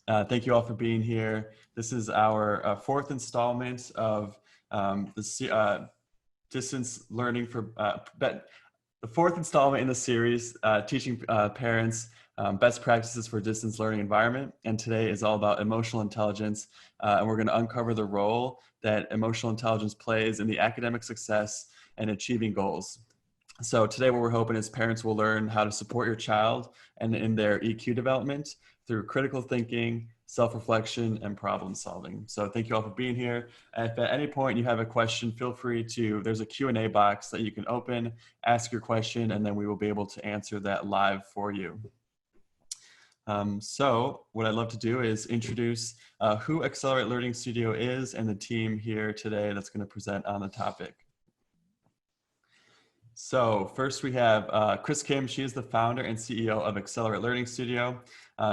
Thank you all for being here. This is our fourth installment of distance learning the fourth installment in the series, teaching parents best practices for distance learning environment. And today is all about emotional intelligence. And we're going to uncover the role that emotional intelligence plays in the academic success and achieving goals. So today what we're hoping is parents will learn how to support your child and in their EQ development through critical thinking, self-reflection, and problem solving. So thank you all for being here. If at any point you have a question, feel free to, there's a Q&A box that you can open, ask your question, and then we will be able to answer that live for you. So what I'd love to do is introduce who Accelerate Learning Studio is and the team here today that's going to present on the topic. So first we have Chris Kim. She is the founder and CEO of Accelerate Learning Studio.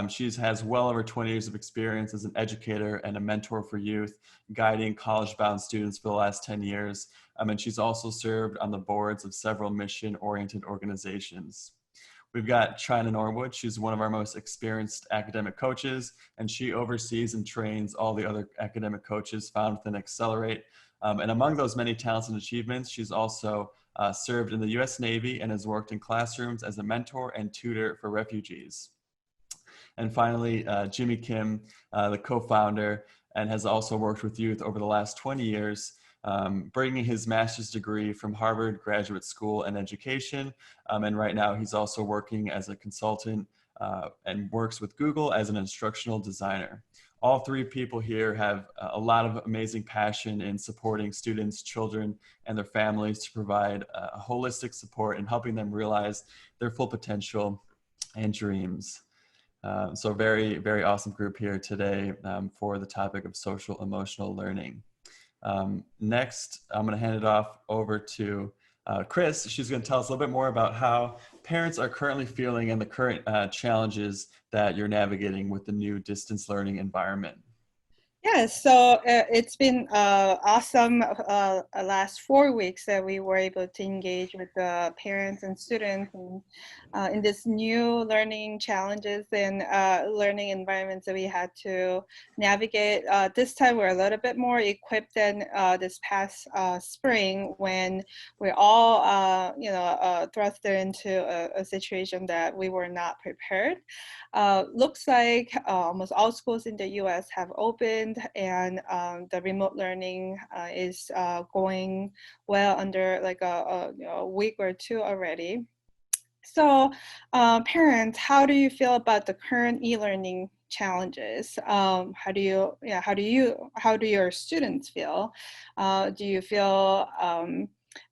She has well over 20 years of experience as an educator and a mentor for youth, guiding college-bound students for the last 10 years. And she's also served on the boards of several mission-oriented organizations. We've got China Norwood. She's one of our most experienced academic coaches, and she oversees and trains all the other academic coaches found within Accelerate. And among those many talents and achievements, she's also served in the U.S. Navy and has worked in classrooms as a mentor and tutor for refugees. And finally, Jimmy Kim, the co-founder, and has also worked with youth over the last 20 years, bringing his master's degree from Harvard Graduate School and Education. And right now he's also working as a consultant and works with Google as an instructional designer. All three people here have a lot of amazing passion in supporting students, children, and their families to provide holistic support and helping them realize their full potential and dreams. So very, very awesome group here today for the topic of social emotional learning. Next, I'm going to hand it off over to Chris. She's going to tell us a little bit more about how parents are currently feeling and the current challenges that you're navigating with the new distance learning environment. Yeah, so it's been awesome last 4 weeks that we were able to engage with the parents and students in this new learning challenges and learning environments that we had to navigate. This time we're a little bit more equipped than this past spring when we're all thrust into a situation that we were not prepared. Looks like almost all schools in the US have opened, and the remote learning is going well under like a week or two already. So parents, how do you feel about the current e-learning challenges? How do your students feel? Do you feel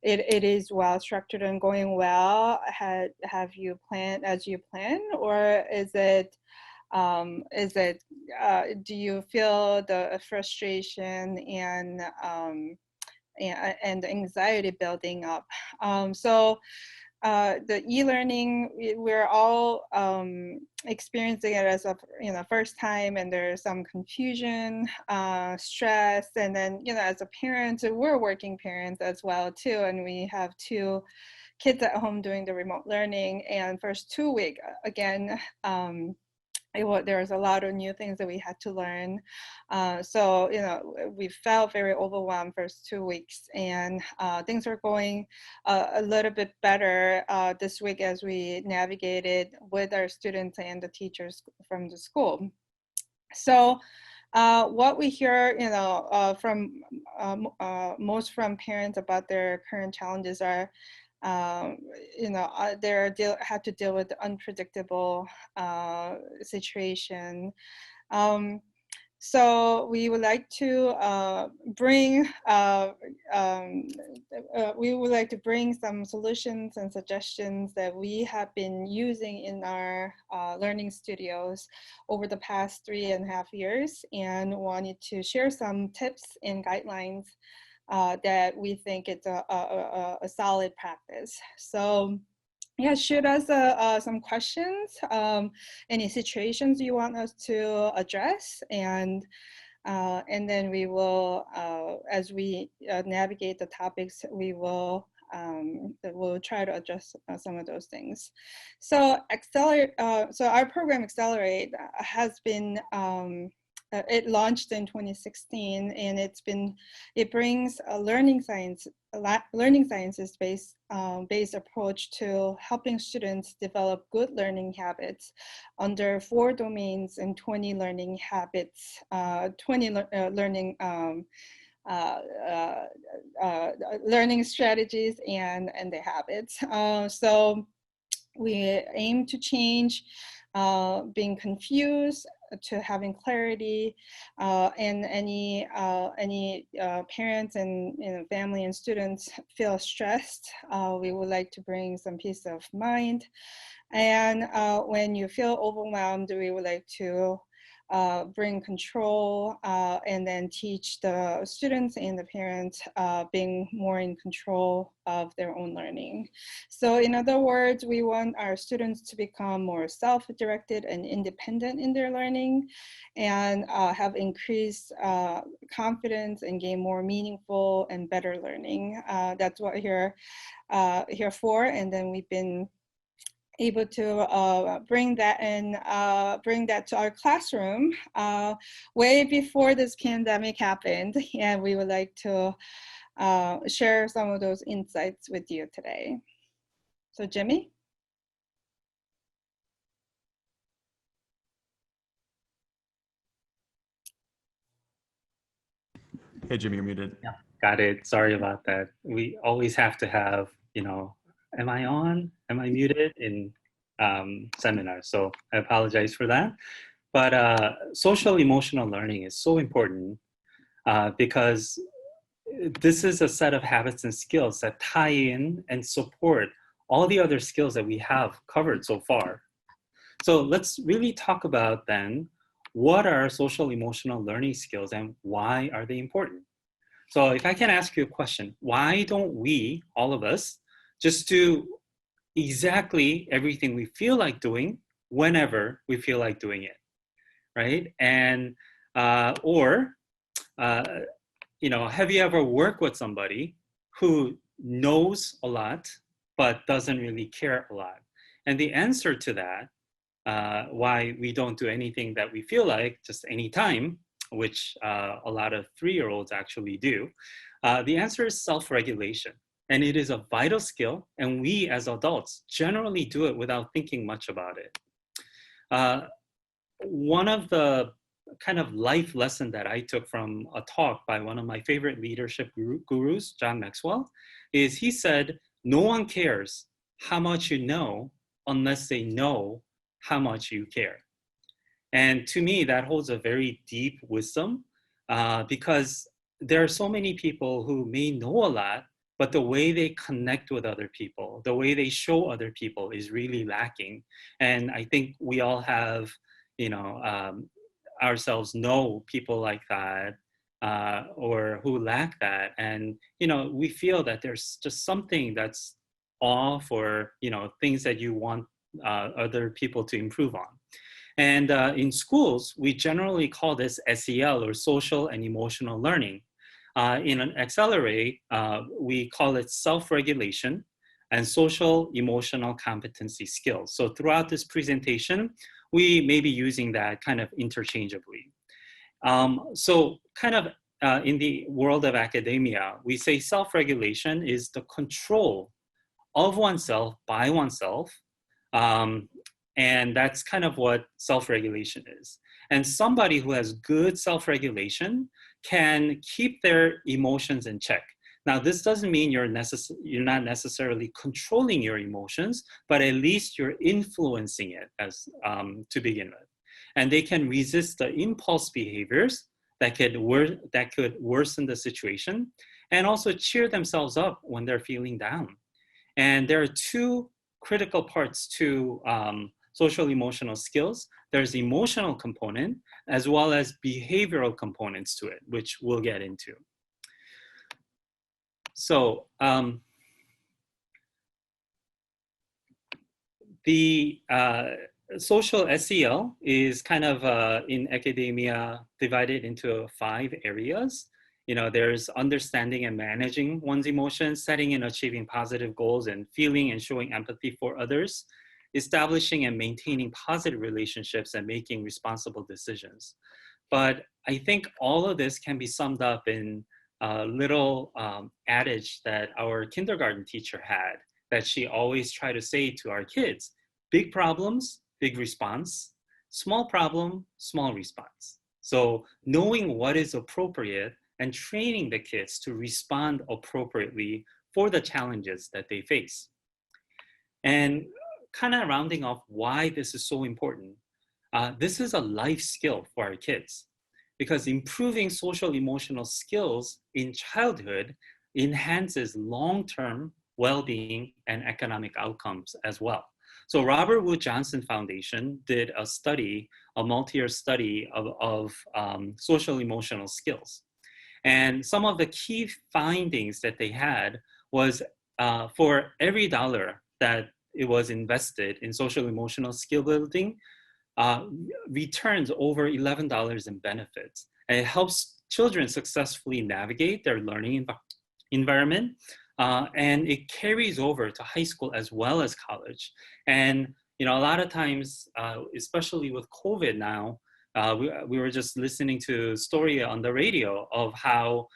it is well structured and going well? Have you planned as you plan, or is it do you feel the frustration and the anxiety building up? The e-learning, we're all experiencing it as a first time, and there's some confusion, stress, and then as a parent, we're working parents as well too, and we have 2 kids at home doing the remote learning. And first 2 weeks again, there was a lot of new things that we had to learn. So we felt very overwhelmed first 2 weeks, and things are going a little bit better this week as we navigated with our students and the teachers from the school. So what we hear, from most from parents about their current challenges are, they have to deal with the unpredictable situation. So we would like to bring some solutions and suggestions that we have been using in our learning studios over the past 3.5 years, and wanted to share some tips and guidelines that we think it's a solid practice. So yeah, shoot us some questions, any situations you want us to address, and then we will, as we navigate the topics, we will we'll try to address some of those things. So so our program Accelerate has been, it launched in 2016, and it brings a learning sciences based approach to helping students develop good learning habits under 4 domains and 20 learning habits, 20 learning learning strategies and the habits. So we aim to change being confused to having clarity, and any parents and family and students feel stressed. We would like to bring some peace of mind. And when you feel overwhelmed, we would like to bring control, and then teach the students and the parents being more in control of their own learning. So in other words, we want our students to become more self-directed and independent in their learning, and have increased confidence and gain more meaningful and better learning. That's what we're here for. And then we've been able to bring that to our classroom way before this pandemic happened, and we would like to share some of those insights with you today. So Jimmy? Hey, Jimmy, you're muted. Yeah, got it. Sorry about that. We always have to have, am I on? Am I muted in seminars? So I apologize for that. But social emotional learning is so important because this is a set of habits and skills that tie in and support all the other skills that we have covered so far. So let's really talk about then, what are social emotional learning skills and why are they important? So if I can ask you a question, why don't we, all of us, just do exactly everything we feel like doing whenever we feel like doing it, right? And, have you ever worked with somebody who knows a lot, but doesn't really care a lot? And the answer to that, why we don't do anything that we feel like just any time, which a lot of 3-year-olds actually do, the answer is self-regulation. And it is a vital skill, and we as adults generally do it without thinking much about it. One of the kind of life lesson that I took from a talk by one of my favorite leadership gurus, John Maxwell, is he said, no one cares how much you know unless they know how much you care. And to me, that holds a very deep wisdom because there are so many people who may know a lot, but the way they connect with other people, the way they show other people is really lacking. And I think we all have, ourselves know people like that or who lack that. And, we feel that there's just something that's off or, things that you want other people to improve on. And in schools, we generally call this SEL, or social and emotional learning. In an Accelerate, we call it self-regulation and social emotional competency skills. So throughout this presentation, we may be using that kind of interchangeably. So kind of in the world of academia, we say self-regulation is the control of oneself by oneself. And that's kind of what self-regulation is. And somebody who has good self-regulation can keep their emotions in check. Now, this doesn't mean you're not necessarily controlling your emotions, but at least you're influencing it as to begin with. And they can resist the impulse behaviors that could worsen the situation, and also cheer themselves up when they're feeling down. And there are 2 critical parts to social emotional skills. There's the emotional component as well as behavioral components to it, which we'll get into. So the social SEL is kind of in academia divided into 5 areas. there's understanding and managing one's emotions, setting and achieving positive goals, and feeling and showing empathy for others, establishing and maintaining positive relationships, and making responsible decisions. But I think all of this can be summed up in a little adage that our kindergarten teacher had, that she always tried to say to our kids: big problems, big response; small problem, small response. So knowing what is appropriate and training the kids to respond appropriately for the challenges that they face. And kind of rounding off why this is so important, this is a life skill for our kids, because improving social emotional skills in childhood enhances long-term well-being and economic outcomes as well. So Robert Wood Johnson Foundation did a study, a multi-year study of social emotional skills. And some of the key findings that they had was for every dollar that it was invested in social emotional skill building, returns over $11 in benefits. And it helps children successfully navigate their learning environment. And it carries over to high school as well as college. And a lot of times, especially with COVID now, we were just listening to a story on the radio of how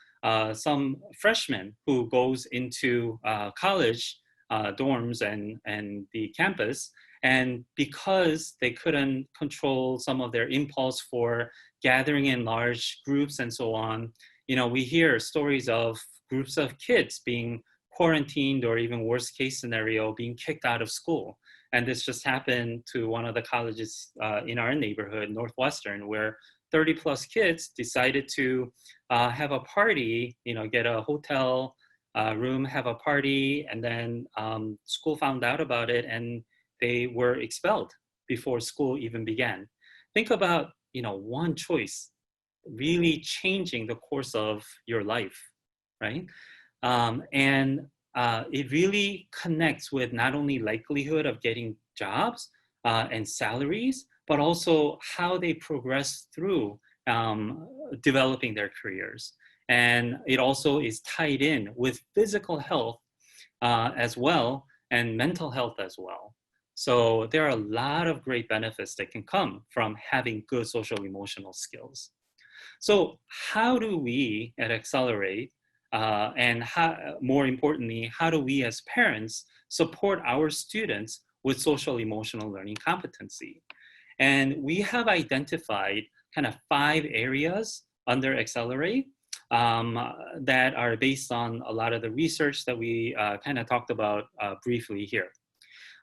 some freshmen who goes into college dorms and the campus, and because they couldn't control some of their impulse for gathering in large groups and so on, we hear stories of groups of kids being quarantined, or even worst case scenario, being kicked out of school. And this just happened to one of the colleges in our neighborhood, Northwestern, where 30 plus kids decided to have a party, get a hotel room, have a party, and then school found out about it and they were expelled before school even began. Think about, one choice really changing the course of your life, right? And it really connects with not only likelihood of getting jobs and salaries, but also how they progress through developing their careers. And it also is tied in with physical health as well, and mental health as well. So there are a lot of great benefits that can come from having good social emotional skills. So how do we at Accelerate, and more importantly, how do we as parents support our students with social emotional learning competency? And we have identified kind of 5 areas under Accelerate that are based on a lot of the research that we kind of talked about briefly here.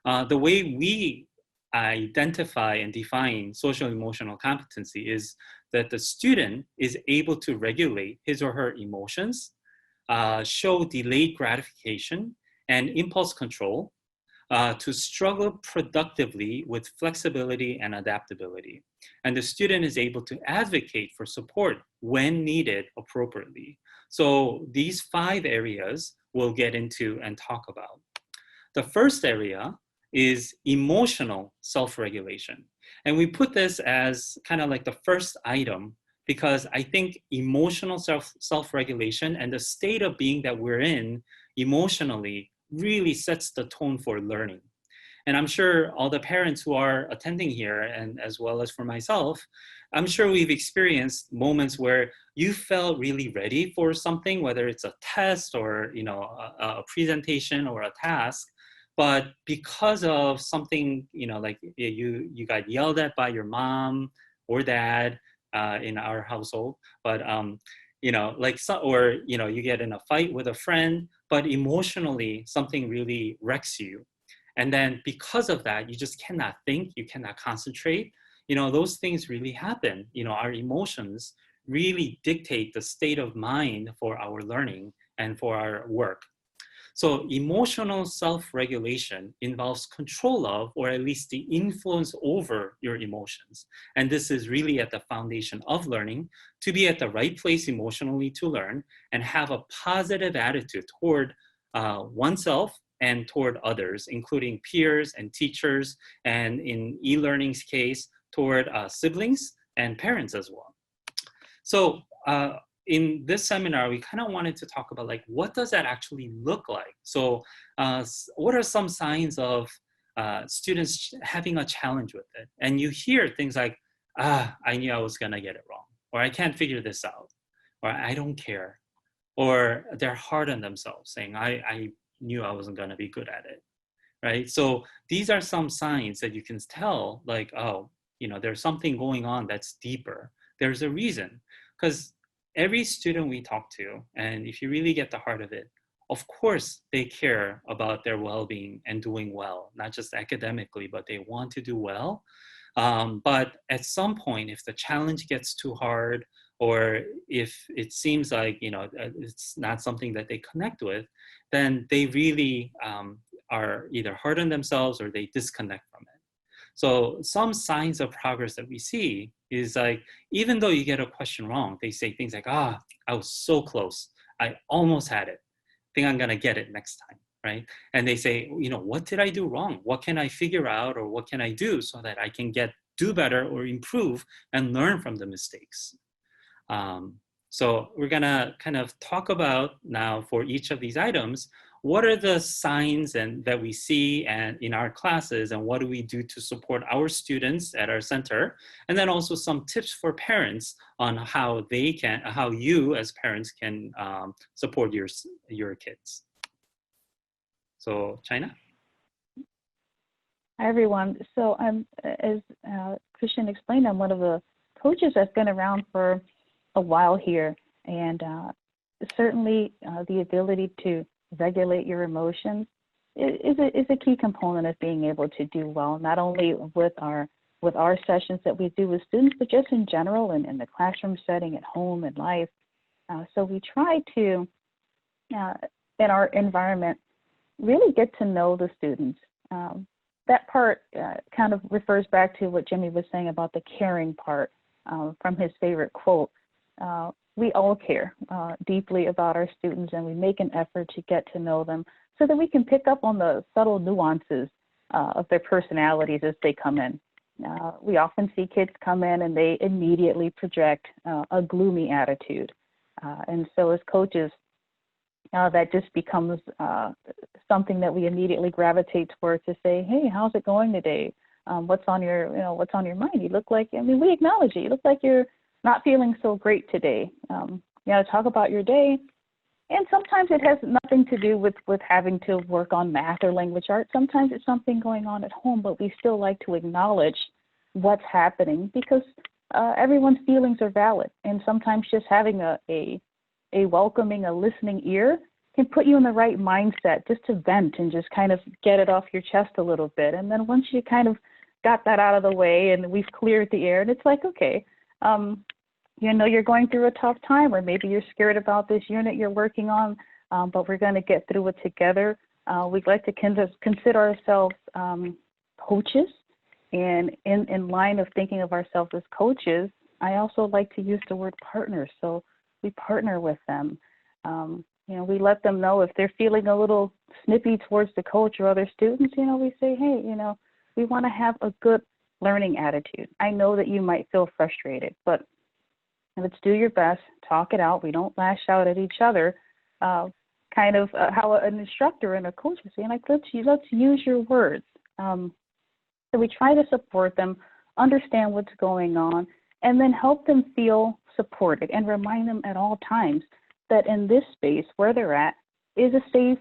The way we identify and define social emotional competency is that the student is able to regulate his or her emotions, show delayed gratification and impulse control, to struggle productively with flexibility and adaptability. And the student is able to advocate for support when needed appropriately. So these 5 areas we'll get into and talk about. The first area is emotional self-regulation. And we put this as kind of like the first item because I think emotional self-regulation and the state of being that we're in emotionally really sets the tone for learning. And I'm sure all the parents who are attending here, and as well as for myself, I'm sure we've experienced moments where you felt really ready for something, whether it's a test or a presentation or a task. But because of something, like you got yelled at by your mom or dad in our household, but or you get in a fight with a friend, but emotionally something really wrecks you. And then because of that, you just cannot think, you cannot concentrate. Those things really happen. Our emotions really dictate the state of mind for our learning and for our work. So emotional self-regulation involves control of, or at least the influence over your emotions. And this is really at the foundation of learning, to be at the right place emotionally to learn and have a positive attitude toward oneself and toward others, including peers and teachers, and in e-learning's case, toward siblings and parents as well. So in this seminar, we kind of wanted to talk about like, what does that actually look like? So what are some signs of students having a challenge with it? And you hear things like, I knew I was gonna get it wrong, or I can't figure this out, or I don't care, or they're hard on themselves saying, I knew I wasn't gonna be good at it, right? So these are some signs that you can tell like, oh, there's something going on that's deeper. There's a reason, because every student we talk to, and if you really get the heart of it, of course they care about their well-being and doing well, not just academically, but they want to do well. But at some point, if the challenge gets too hard, or if it seems like it's not something that they connect with, then they really are either hard on themselves or they disconnect from it. So some signs of progress that we see is like, even though you get a question wrong, they say things like, I was so close. I almost had it. I think I'm gonna get it next time, right? And they say, what did I do wrong? What can I figure out, or what can I do so that I can do better or improve and learn from the mistakes? So we're gonna kind of talk about now for each of these items, what are the signs that we see and in our classes, and what do we do to support our students at our center? And then also some tips for parents on how you as parents can support your kids. So China? Hi, everyone. So as Christian explained, I'm one of the coaches that's been around for a while here. And certainly the ability to regulate your emotions is a key component of being able to do well, not only with our sessions that we do with students, but just in general and in the classroom setting, at home, and life. So we try to, in our environment, really get to know the students. That part kind of refers back to what Jimmy was saying about the caring part from his favorite quote. We all care deeply about our students, and we make an effort to get to know them so that we can pick up on the subtle nuances of their personalities as they come in. We often see kids come in and they immediately project a gloomy attitude. And so as coaches, that just becomes something that we immediately gravitate towards to say, hey, how's it going today? What's on your mind? You look like, we acknowledge it. You look like you're not feeling so great today. Talk about your day. And sometimes it has nothing to do with having to work on math or language arts. Sometimes it's something going on at home, but we still like to acknowledge what's happening because everyone's feelings are valid. And sometimes just having a welcoming, a listening ear can put you in the right mindset just to vent and just kind of get it off your chest a little bit. And then once you kind of got that out of the way and we've cleared the air, and it's like, okay, you're going through a tough time, or maybe you're scared about this unit you're working on, but we're going to get through it together. We'd like to consider ourselves coaches, and in line of thinking of ourselves as coaches, I also like to use the word partner. So we partner with them. We let them know if they're feeling a little snippy towards the coach or other students, we say, hey, we want to have a good learning attitude. I know that you might feel frustrated, but let's do your best, talk it out. We don't lash out at each other, kind of how an instructor and a coach would say, like, let's use your words. So we try to support them, understand what's going on, and then help them feel supported and remind them at all times that in this space where they're at is a safe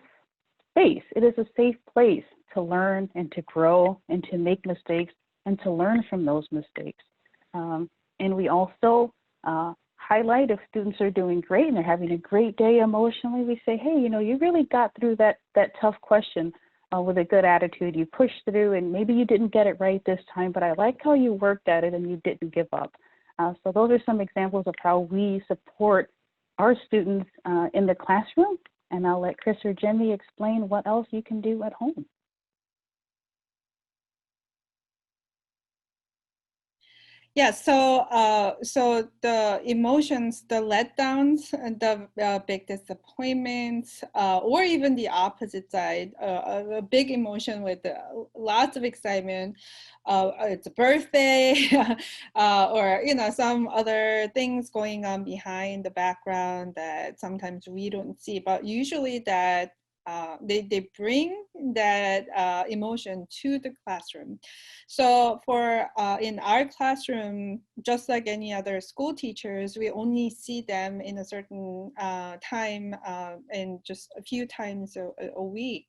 space. It is a safe place to learn and to grow and to make mistakes and to learn from those mistakes. And we also highlight if students are doing great and they're having a great day emotionally. We say, hey, you really got through that tough question with a good attitude. You pushed through, and maybe you didn't get it right this time, but I like how you worked at it and you didn't give up. So those are some examples of how we support our students in the classroom. And I'll let Chris or Jimmy explain what else you can do at home. Yeah, so the emotions, the letdowns, and the big disappointments, or even the opposite side, a big emotion with lots of excitement, it's a birthday, or some other things going on behind the background that sometimes we don't see, but usually that they bring that emotion to the classroom. So for in our classroom, just like any other school teachers, we only see them in a certain time and just a few times a week.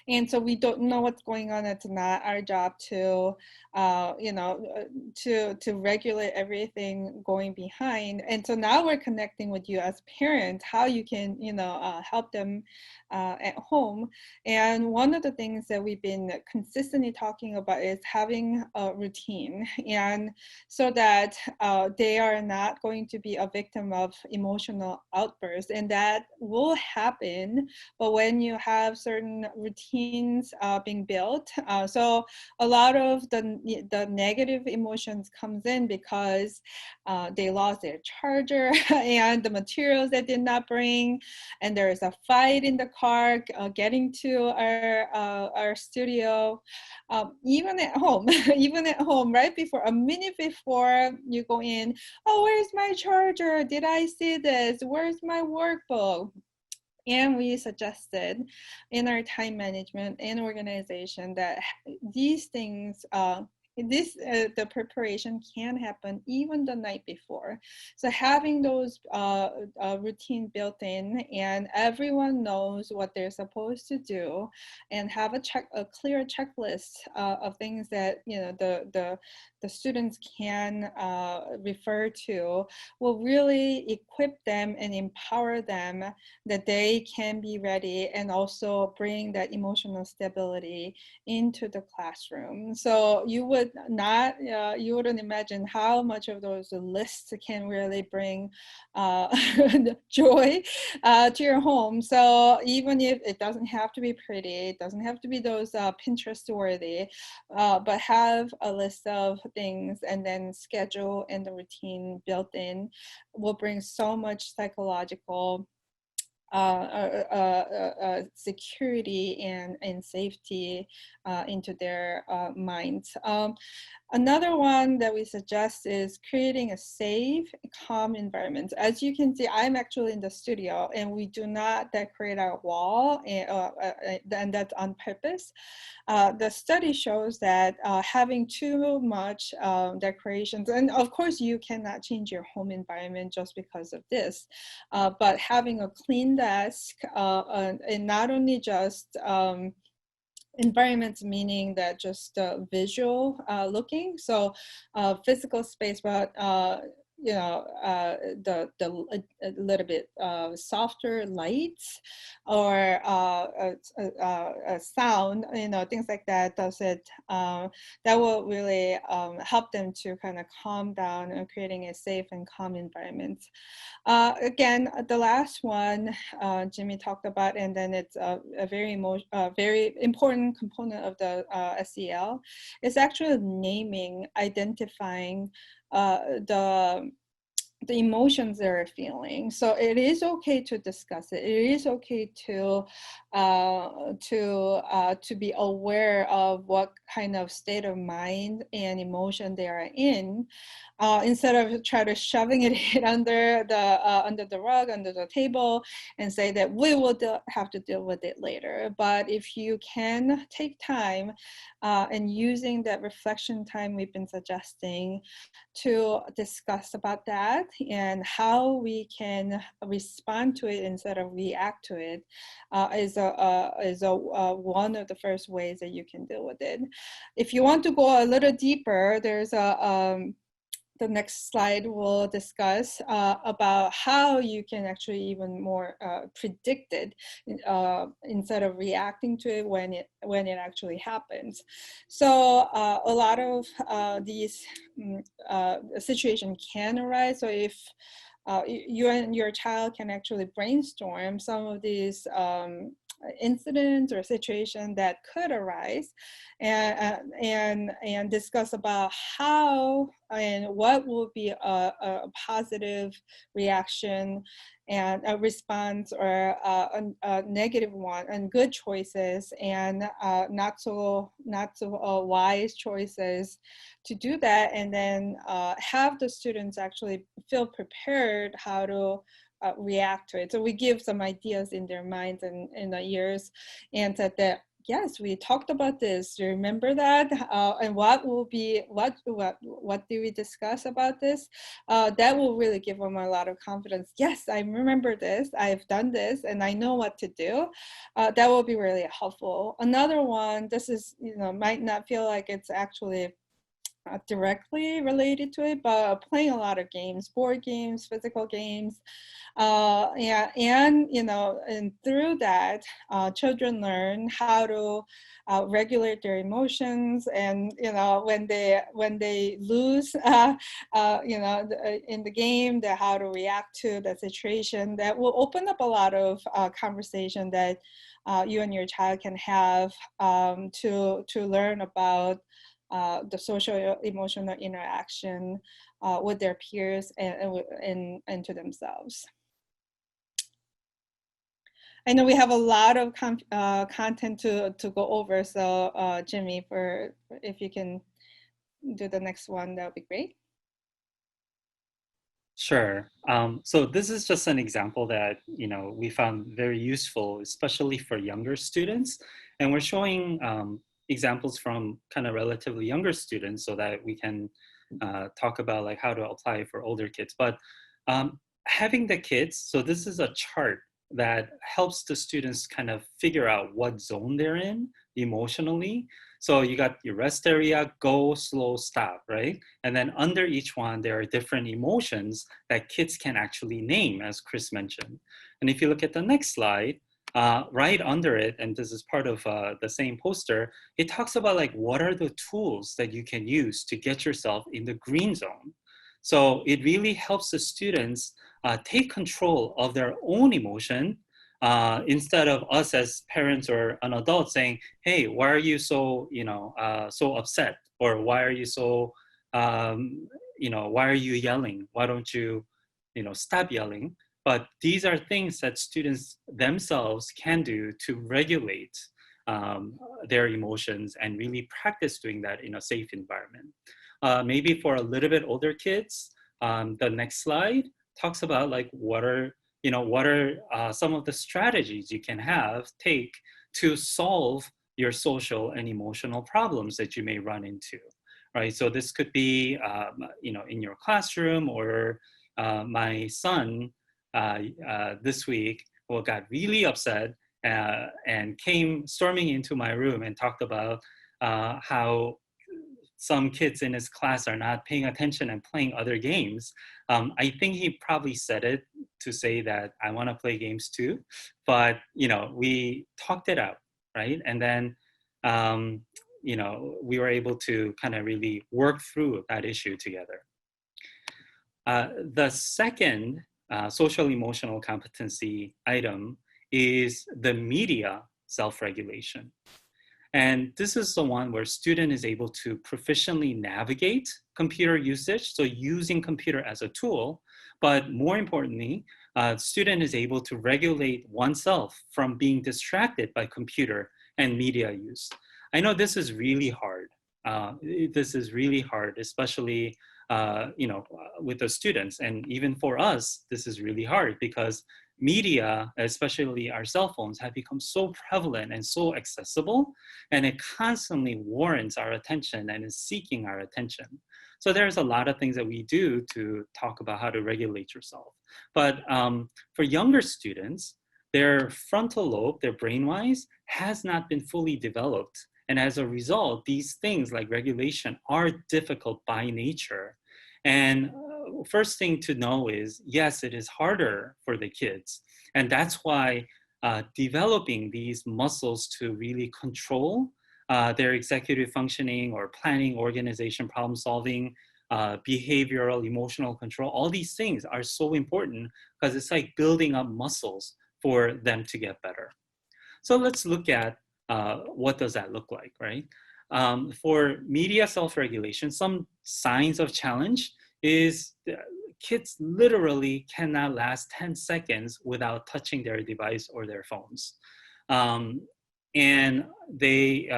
And so we don't know what's going on. It's not our job to, to regulate everything going behind. And so now we're connecting with you as parents, how you can, help them at home. And one of the things that we've been consistently talking about is having a routine, and so that they are not going to be a victim of emotional outbursts, and that will happen. But when you have certain routines being built, so a lot of the negative emotions comes in because they lost their charger and the materials they did not bring, and there is a fight in the car getting to our studio. Even at home, even at home, right before, a minute before you go in, oh, where's my charger? Did I see this? Where's my workbook? And we suggested in our time management and organization that these things, the preparation can happen even the night before. So having those routine built in, and everyone knows what they're supposed to do, and have a clear checklist of things that the students can refer to, will really equip them and empower them that they can be ready, and also bring that emotional stability into the classroom. So you wouldn't imagine how much of those lists can really bring joy to your home. So even if it doesn't have to be pretty, it doesn't have to be those Pinterest worthy, but have a list of things and then schedule and the routine built in, will bring so much psychological security and safety into their minds. Another one that we suggest is creating a safe, calm environment. As you can see, I'm actually in the studio, and we do not decorate our wall, and that's on purpose. The study shows that having too much decorations, and of course you cannot change your home environment just because of this, but having a clean desk, and not only just environments, meaning that just visual looking, so physical space, but the a little bit softer lights, or sound, things like that, does it that will really help them to kind of calm down, and creating a safe and calm environment. Again, the last one Jimmy talked about, and then it's a very important component of the SEL, is actually naming, identifying the emotions they're feeling. So it is okay to discuss it. It is okay to be aware of what kind of state of mind and emotion they are in, instead of try to shoving it under the rug, under the table, and say that we will have to deal with it later. But if you can take time and using that reflection time we've been suggesting to discuss about that and how we can respond to it instead of react to it, is one of the first ways that you can deal with it. If you want to go a little deeper, there's the next slide will discuss about how you can actually even more predict it instead of reacting to it when it actually happens. So a lot of these situations can arise. So if you and your child can actually brainstorm some of these incidents or situation that could arise, and discuss about how and what will be a positive reaction and a response, or a negative one, and good choices and not so wise choices to do that, and then have the students actually feel prepared how to react to it. So we give some ideas in their minds and in the ears, and said that yes, we talked about this. Do you remember that? And what did we discuss about this? That will really give them a lot of confidence. Yes, I remember this. I've done this, and I know what to do. That will be really helpful. Another one. This is, might not feel like it's actually directly related to it, but playing a lot of games, board games, physical games, and through that, children learn how to regulate their emotions, and when they lose, in the game, how to react to the situation. That will open up a lot of conversation that you and your child can have to learn about the social emotional interaction with their peers and to themselves. I know we have a lot of content to go over, so Jimmy, if you can do the next one, that would be great. Sure. So this is just an example that we found very useful, especially for younger students, and we're showing examples from kind of relatively younger students so that we can talk about like how to apply for older kids. But having the kids, so this is a chart that helps the students kind of figure out what zone they're in emotionally. So you got your rest area, go, slow, stop, right? And then under each one, there are different emotions that kids can actually name, as Chris mentioned. And if you look at the next slide, right under it, and this is part of the same poster, it talks about like what are the tools that you can use to get yourself in the green zone. So it really helps the students take control of their own emotion instead of us as parents or an adult saying, "Hey, why are you so so upset?" Or "Why are you so why are you yelling? Why don't you stop yelling?" But these are things that students themselves can do to regulate their emotions and really practice doing that in a safe environment. Maybe for a little bit older kids, the next slide talks about like what are some of the strategies you can take to solve your social and emotional problems that you may run into, right? So this could be in your classroom, or my son this week got really upset and came storming into my room and talked about how some kids in his class are not paying attention and playing other games. I think he probably said it to say that I want to play games too, but we talked it out, right? And then we were able to kind of really work through that issue together. The second social emotional competency item is the media self-regulation. And this is the one where student is able to proficiently navigate computer usage, so using computer as a tool, but more importantly, student is able to regulate oneself from being distracted by computer and media use. I know this is really hard. This is really hard, especially with the students, and even for us, this is really hard because media, especially our cell phones, have become so prevalent and so accessible, and it constantly warrants our attention and is seeking our attention. So there's a lot of things that we do to talk about how to regulate yourself. But for younger students, their frontal lobe, their brainwise, has not been fully developed. And as a result, these things like regulation are difficult by nature. And first thing to know is, yes, it is harder for the kids. And that's why developing these muscles to really control their executive functioning or planning, organization, problem solving, behavioral, emotional control, all these things are so important because it's like building up muscles for them to get better. So let's look at what does that look like, right? For media self-regulation, some signs of challenge is kids literally cannot last 10 seconds without touching their device or their phones. And they,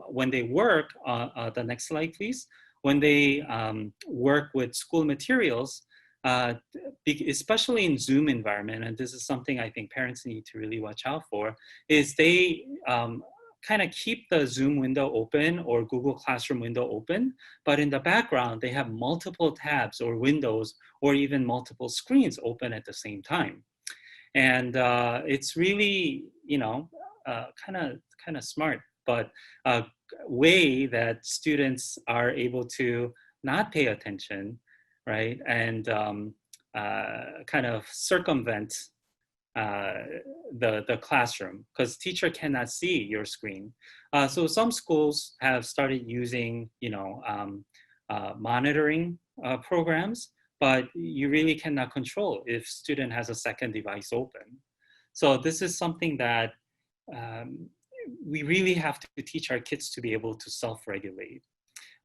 when they work, the next slide, please. When they work with school materials, especially in Zoom environment, and this is something I think parents need to really watch out for, is they kind of keep the Zoom window open or Google Classroom window open, but in the background, they have multiple tabs or windows or even multiple screens open at the same time. And it's really, you know, kind of smart, but a way that students are able to not pay attention, right? And kind of circumvent the classroom, because teacher cannot see your screen. So some schools have started using, you know, monitoring programs, but you really cannot control if student has a second device open. So this is something that we really have to teach our kids to be able to self-regulate.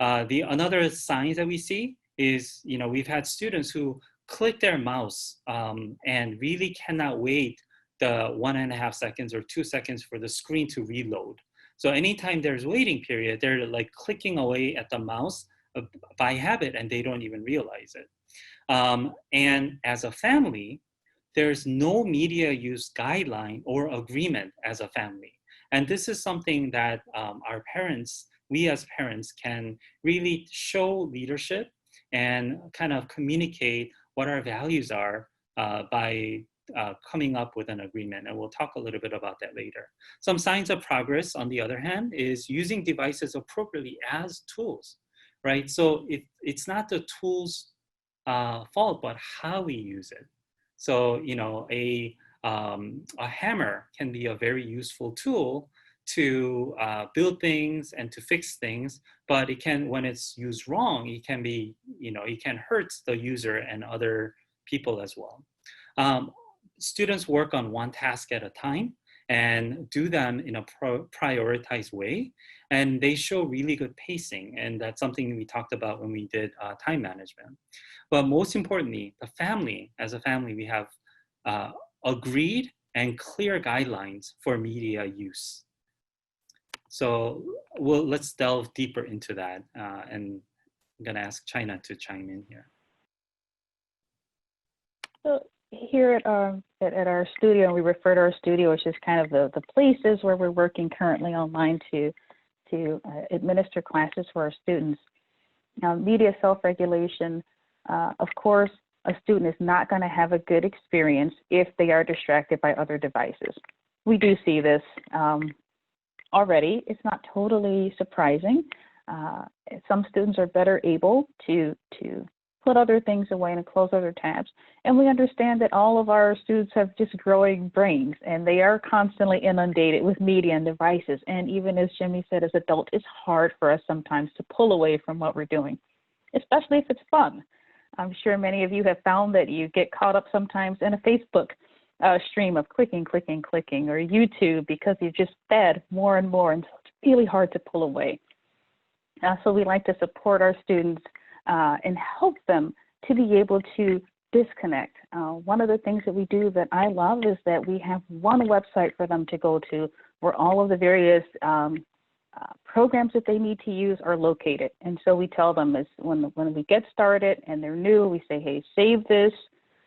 Another sign that we see is, you know, we've had students who click their mouse and really cannot wait the 1.5 seconds or 2 seconds for the screen to reload. So anytime there's waiting period, they're like clicking away at the mouse by habit and they don't even realize it. And as a family, there's no media use guideline or agreement as a family. And this is something that our parents, we as parents, can really show leadership and kind of communicate what our values are by coming up with an agreement. And we'll talk a little bit about that later. Some signs of progress, on the other hand, is using devices appropriately as tools, right? So it's not the tool's fault, but how we use it. So, you know, a hammer can be a very useful tool to build things and to fix things, but it can, when it's used wrong, it can be, you know, it can hurt the user and other people as well. Students work on one task at a time and do them in a prioritized way, and they show really good pacing, and that's something we talked about when we did time management. But most importantly, the family, as a family, we have agreed and clear guidelines for media use. So let's delve deeper into that, and I'm gonna ask China to chime in here. So here at our studio, we refer to our studio as just kind of the places where we're working currently online to administer classes for our students. Now, media self-regulation, of course, a student is not going to have a good experience if they are distracted by other devices. We do see this already. It's not totally surprising. Some students are better able to put other things away and close other tabs. And we understand that all of our students have just growing brains and they are constantly inundated with media and devices. And even as Jimmy said, as adults, it's hard for us sometimes to pull away from what we're doing, especially if it's fun. I'm sure many of you have found that you get caught up sometimes in a Facebook stream of clicking, or YouTube because you've just fed more and more, and so it's really hard to pull away. So we like to support our students and help them to be able to disconnect. One of the things that we do that I love is that we have one website for them to go to where all of the various programs that they need to use are located. And so we tell them is when we get started and they're new, we say, hey, save this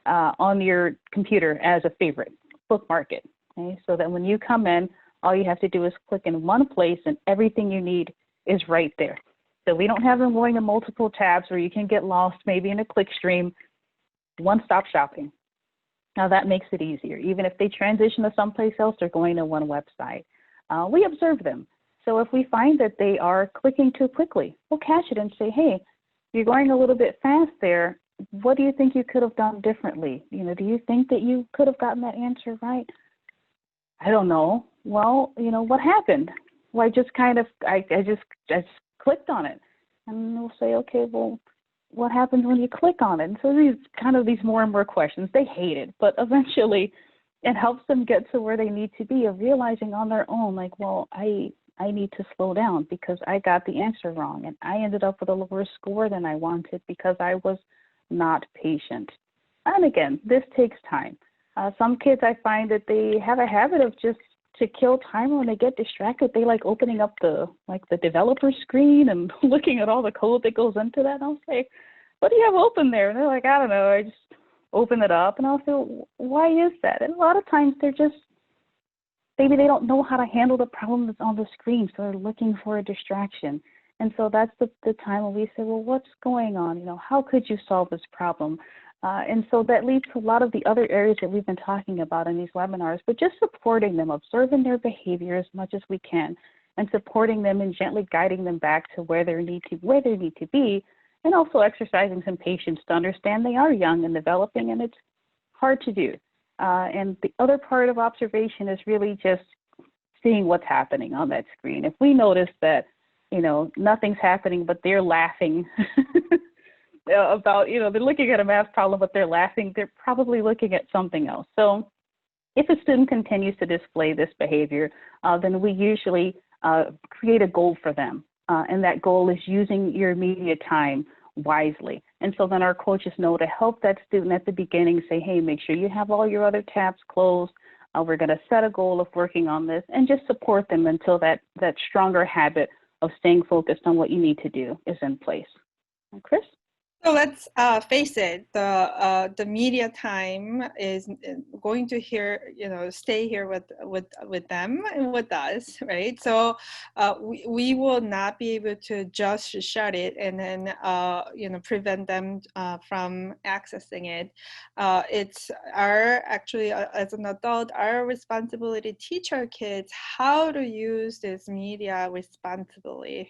on your computer as a favorite, bookmark it. Okay? So that when you come in, all you have to do is click in one place and everything you need is right there. So we don't have them going to multiple tabs where you can get lost maybe in a click stream. One-stop shopping. Now that makes it easier. Even if they transition to someplace else, they're going to one website. We observe them. So if we find that they are clicking too quickly, we'll catch it and say, hey, you're going a little bit fast there. What do you think you could have done differently? You know, do you think that you could have gotten that answer right? I don't know. Well, you know, what happened? Well, I just just clicked on it. And we'll say, okay, well, what happens when you click on it? And so these more and more questions. They hate it, but eventually it helps them get to where they need to be, of realizing on their own, like, well, I need to slow down because I got the answer wrong and I ended up with a lower score than I wanted because I was not patient. And again, this takes time. Some kids, I find that they have a habit of just to kill time when they get distracted. They like opening up the developer screen and looking at all the code that goes into that. And I'll say, what do you have open there? And they're like, I don't know. I just open it up. And I'll say, why is that? And a lot of times maybe they don't know how to handle the problem that's on the screen, so they're looking for a distraction. And so that's the time when we say, well, what's going on? How could you solve this problem? And so that leads to a lot of the other areas that we've been talking about in these webinars, but just supporting them, observing their behavior as much as we can, and supporting them and gently guiding them back to where they need to be, and also exercising some patience to understand they are young and developing, and it's hard to do. And the other part of observation is really just seeing what's happening on that screen. If we notice that, nothing's happening, but they're laughing about, they're looking at a math problem, but they're laughing, they're probably looking at something else. So if a student continues to display this behavior, then we usually create a goal for them. And that goal is using your media time wisely. And so then our coaches know to help that student at the beginning, say, hey, make sure you have all your other tabs closed. We're going to set a goal of working on this, and just support them until that stronger habit of staying focused on what you need to do is in place. And Chris? So let's face it, the media time is going to stay here with them and with us, right? So we will not be able to just shut it and then prevent them from accessing it. It's as an adult, our responsibility to teach our kids how to use this media responsibly.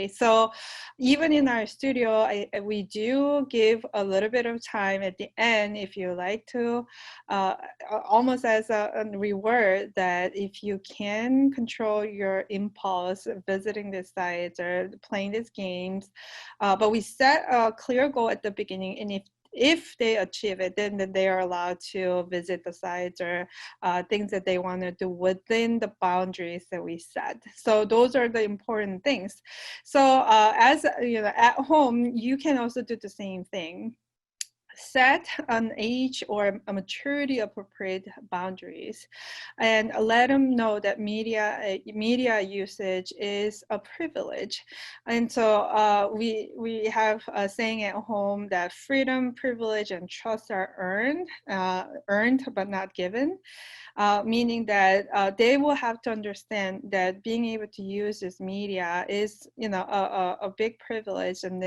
So even in our studio, we do give a little bit of time at the end, if you like to, almost as a reward, that if you can control your impulse visiting these sites or playing these games, but we set a clear goal at the beginning, and if they achieve it, then they are allowed to visit the sites or things that they want to do within the boundaries that we set. So those are the important things. So as at home, you can also do the same thing. Set an age or a maturity appropriate boundaries, and let them know that media usage is a privilege. And so we have a saying at home that freedom, privilege, and trust are earned but not given. Meaning that they will have to understand that being able to use this media is, a big privilege, and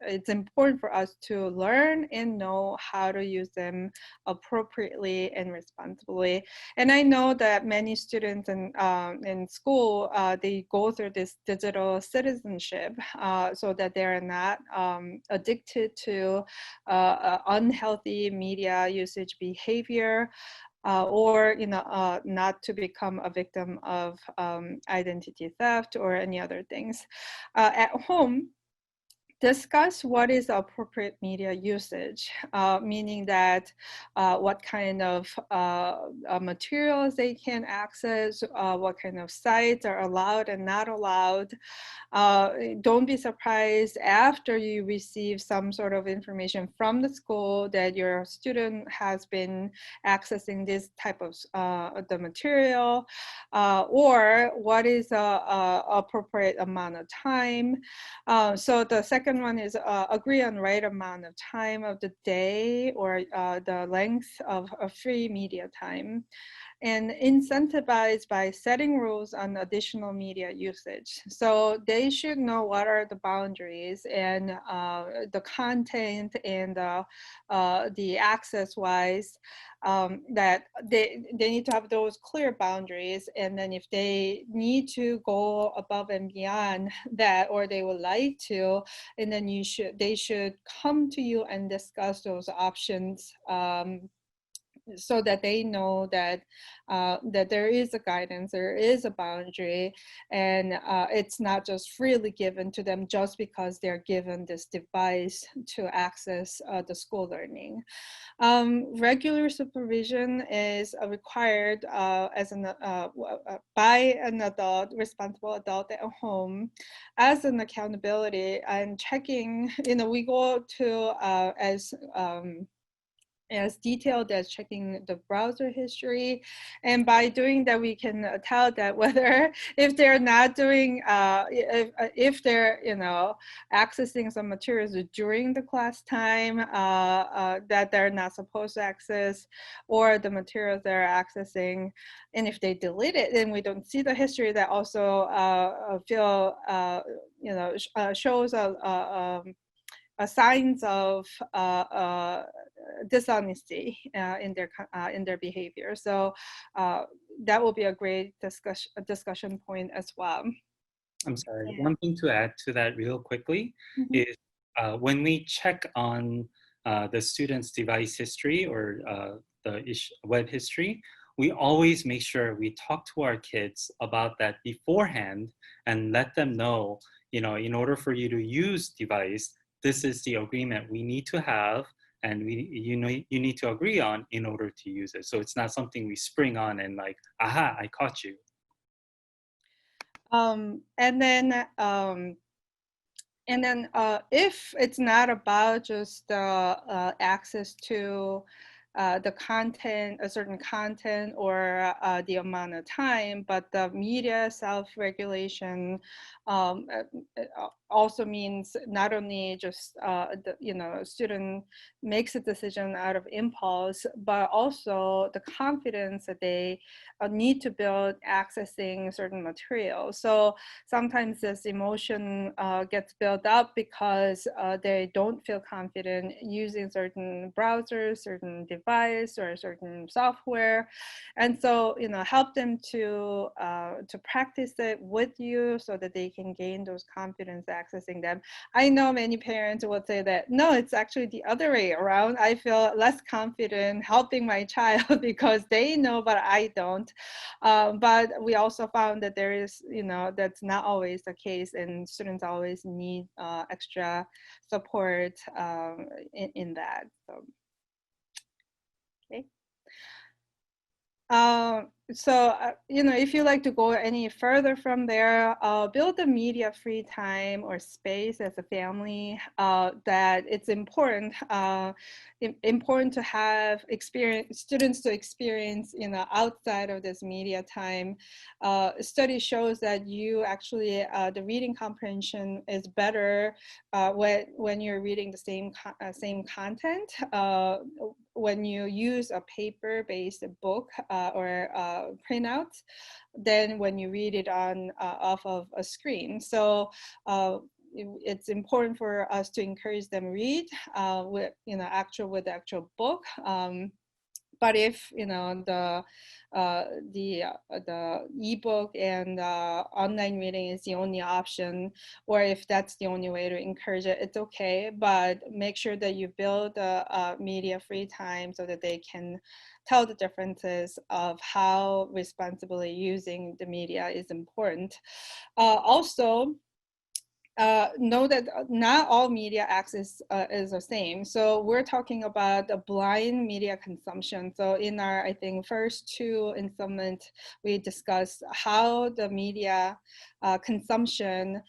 it's important for us to learn and know how to use them appropriately and responsibly. And I know that many students in school, they go through this digital citizenship so that they're not addicted to unhealthy media usage behavior. Or not to become a victim of identity theft or any other things. At home, discuss what is appropriate media usage, meaning that what kind of materials they can access, what kind of sites are allowed and not allowed. Don't be surprised after you receive some sort of information from the school that your student has been accessing this type of the material, or what is a appropriate amount of time. So the second one is agree on right amount of time of the day or the length of a free media time, and incentivize by setting rules on additional media usage. So they should know what are the boundaries and the content and the access wise, that they need to have those clear boundaries. And then if they need to go above and beyond that, or they would like to, and then they should come to you and discuss those options so that they know that that there is a guidance, there is a boundary, and it's not just freely given to them just because they're given this device to access the school learning. Regular supervision is required by an adult, responsible adult at home, as an accountability and checking. We go to as detailed as checking the browser history. And by doing that, we can tell that whether if they're not doing, if they're, accessing some materials during the class time that they're not supposed to access, or the materials they're accessing. And if they delete it and we don't see the history, that also shows signs of dishonesty in their behavior. So that will be a great discussion point as well. I'm sorry. Yeah. One thing to add to that real quickly is when we check on the student's device history or the web history, we always make sure we talk to our kids about that beforehand and let them know, in order for you to use device, this is the agreement we need to have, and you need to agree on in order to use it. So it's not something we spring on and like, aha, I caught you. And then if it's not about just access to the content, a certain content, or the amount of time, but the media self-regulation also means not only just student makes a decision out of impulse, but also the confidence that they need to build accessing certain materials. So sometimes this emotion gets built up because they don't feel confident using certain browsers, certain device, or certain software. And so, help them to practice it with you so that they can gain those confidence accessing them. I know many parents would say that, no, it's actually the other way around. I feel less confident helping my child because they know, but I don't. But we also found that there is, that's not always the case, and students always need extra support in that. So, okay. If you like to go any further from there, build a media-free time or space as a family. That it's important to have students to experience, outside of this media time. Study shows that the reading comprehension is better when you're reading the same content. When you use a paper-based book or printouts, than when you read it off of a screen. So it's important for us to encourage them read with the actual book. But if the ebook and online reading is the only option, or if that's the only way to encourage it, it's okay. But make sure that you build a media-free time so that they can tell the differences of how responsibly using the media is important. Also, know that not all media access is the same. So we're talking about the blind media consumption. So in our, I think, first two installments, we discussed how the media consumption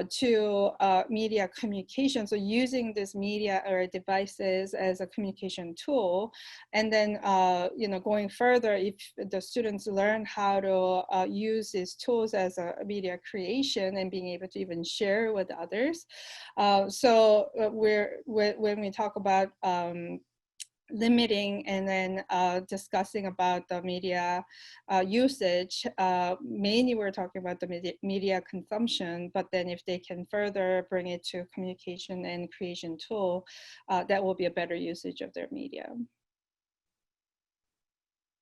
to media communication. So using this media or devices as a communication tool. And then, going further, if the students learn how to use these tools as a media creation and being able to even share with others. When we talk about limiting and then discussing about the media usage, mainly we're talking about the media consumption, but then if they can further bring it to communication and creation tool, that will be a better usage of their media.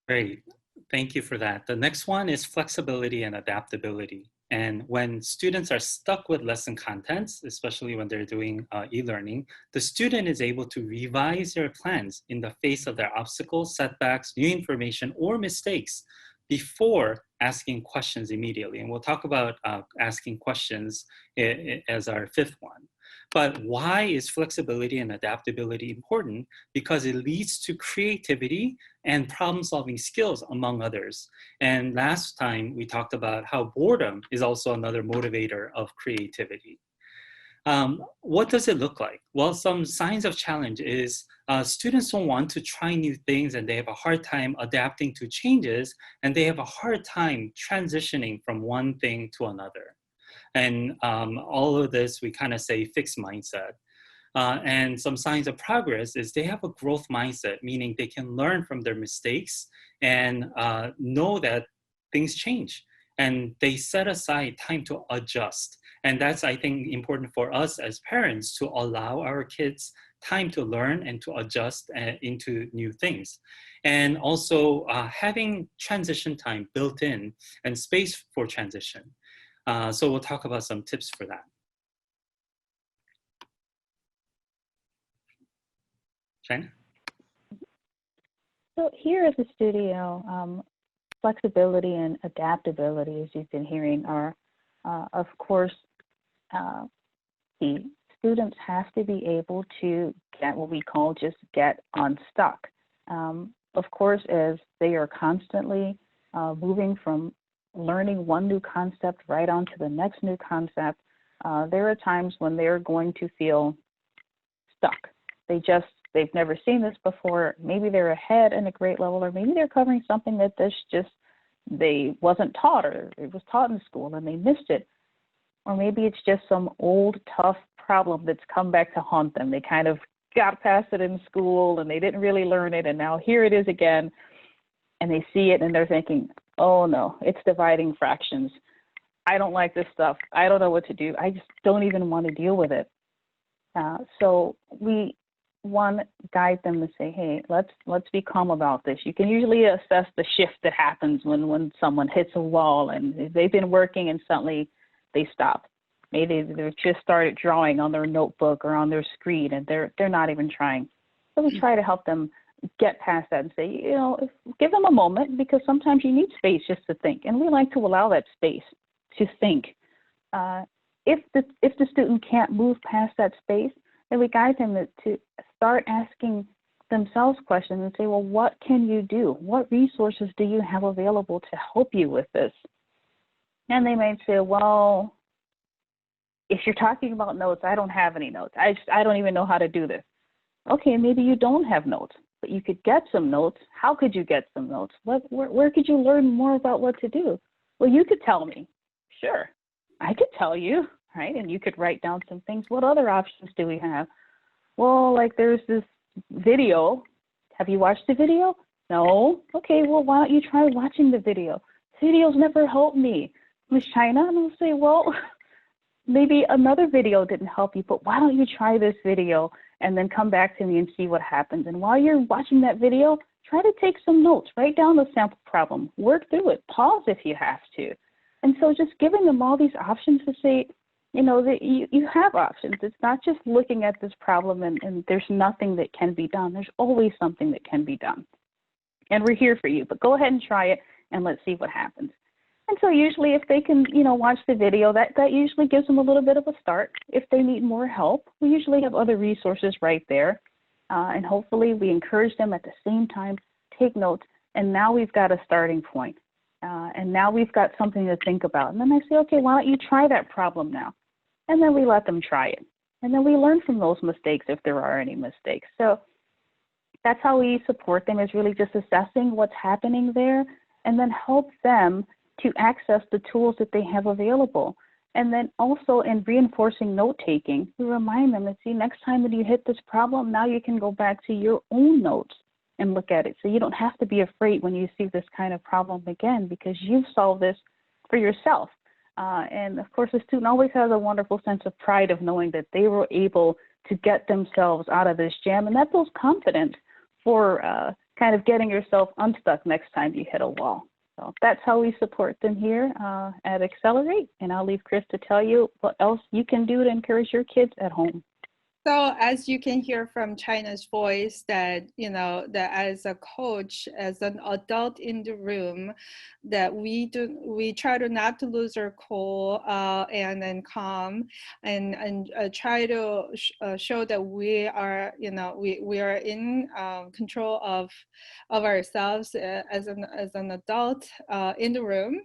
Great, thank you for that. The next one is flexibility and adaptability. And when students are stuck with lesson contents, especially when they're doing e-learning, the student is able to revise their plans in the face of their obstacles, setbacks, new information, or mistakes before asking questions immediately. And we'll talk about asking questions as our fifth one. But why is flexibility and adaptability important? Because it leads to creativity and problem-solving skills, among others. And last time we talked about how boredom is also another motivator of creativity. What does it look like? Well, some signs of challenge is students don't want to try new things, and they have a hard time adapting to changes, and they have a hard time transitioning from one thing to another. And all of this, we kind of say fixed mindset. And some signs of progress is they have a growth mindset, meaning they can learn from their mistakes and know that things change. And they set aside time to adjust. And that's, I think, important for us as parents to allow our kids time to learn and to adjust into new things. And also having transition time built in and space for transition. So we'll talk about some tips for that. China? So here at the studio, flexibility and adaptability, as you've been hearing, are, of course, the students have to be able to get what we call just get unstuck. Of course, as they are constantly moving from learning one new concept right onto the next new concept, there are times when they're going to feel stuck. They've never seen this before. Maybe they're ahead in a grade level, or maybe they're covering something that they wasn't taught, or it was taught in school and they missed it. Or maybe it's just some old, tough problem that's come back to haunt them. They kind of got past it in school and they didn't really learn it, and now here it is again, and they see it and they're thinking, oh no, it's dividing fractions. I don't like this stuff. I don't know what to do. I just don't even want to deal with it. So we guide them to say, hey, let's be calm about this. You can usually assess the shift that happens when someone hits a wall and they've been working and suddenly they stop. Maybe they've just started drawing on their notebook or on their screen and they're not even trying. So we try to help them get past that and say, give them a moment, because sometimes you need space just to think, and we like to allow that space to think. If the student can't move past that space, then we guide them to start asking themselves questions and say, well, what can you do? What resources do you have available to help you with this? And they might say, well, if you're talking about notes, I don't have any notes. I don't even know how to do this. Okay, maybe you don't have notes, but you could get some notes. How could you get some notes? Where could you learn more about what to do? Well, you could tell me. Sure, I could tell you, right? And you could write down some things. What other options do we have? Well, like there's this video. Have you watched the video? No? Okay, well, why don't you try watching the video? Videos never helped me, Miss China. And I'll say, well, maybe another video didn't help you, but why don't you try this video and then come back to me and see what happens? And while you're watching that video, try to take some notes, write down the sample problem, work through it, pause if you have to. And so just giving them all these options to say, that you have options. It's not just looking at this problem and there's nothing that can be done. There's always something that can be done. And we're here for you, but go ahead and try it and let's see what happens. And so usually if they can, watch the video, that usually gives them a little bit of a start. If they need more help, we usually have other resources right there. And hopefully we encourage them at the same time, take notes, and now we've got a starting point. And now we've got something to think about. And then I say, okay, why don't you try that problem now? And then we let them try it. And then we learn from those mistakes if there are any mistakes. So that's how we support them, is really just assessing what's happening there and then help them to access the tools that they have available. And then also in reinforcing note-taking, we remind them that, see, next time when you hit this problem, now you can go back to your own notes and look at it. So you don't have to be afraid when you see this kind of problem again, because you've solved this for yourself. And of course, the student always has a wonderful sense of pride of knowing that they were able to get themselves out of this jam, and that builds confidence for kind of getting yourself unstuck next time you hit a wall. So that's how we support them here at Accelerate. And I'll leave Chris to tell you what else you can do to encourage your kids at home. So as you can hear from China's voice that, that as a coach, as an adult in the room, that we try to not to lose our cool and then calm and try to show that we are, we are in control of ourselves as an adult in the room.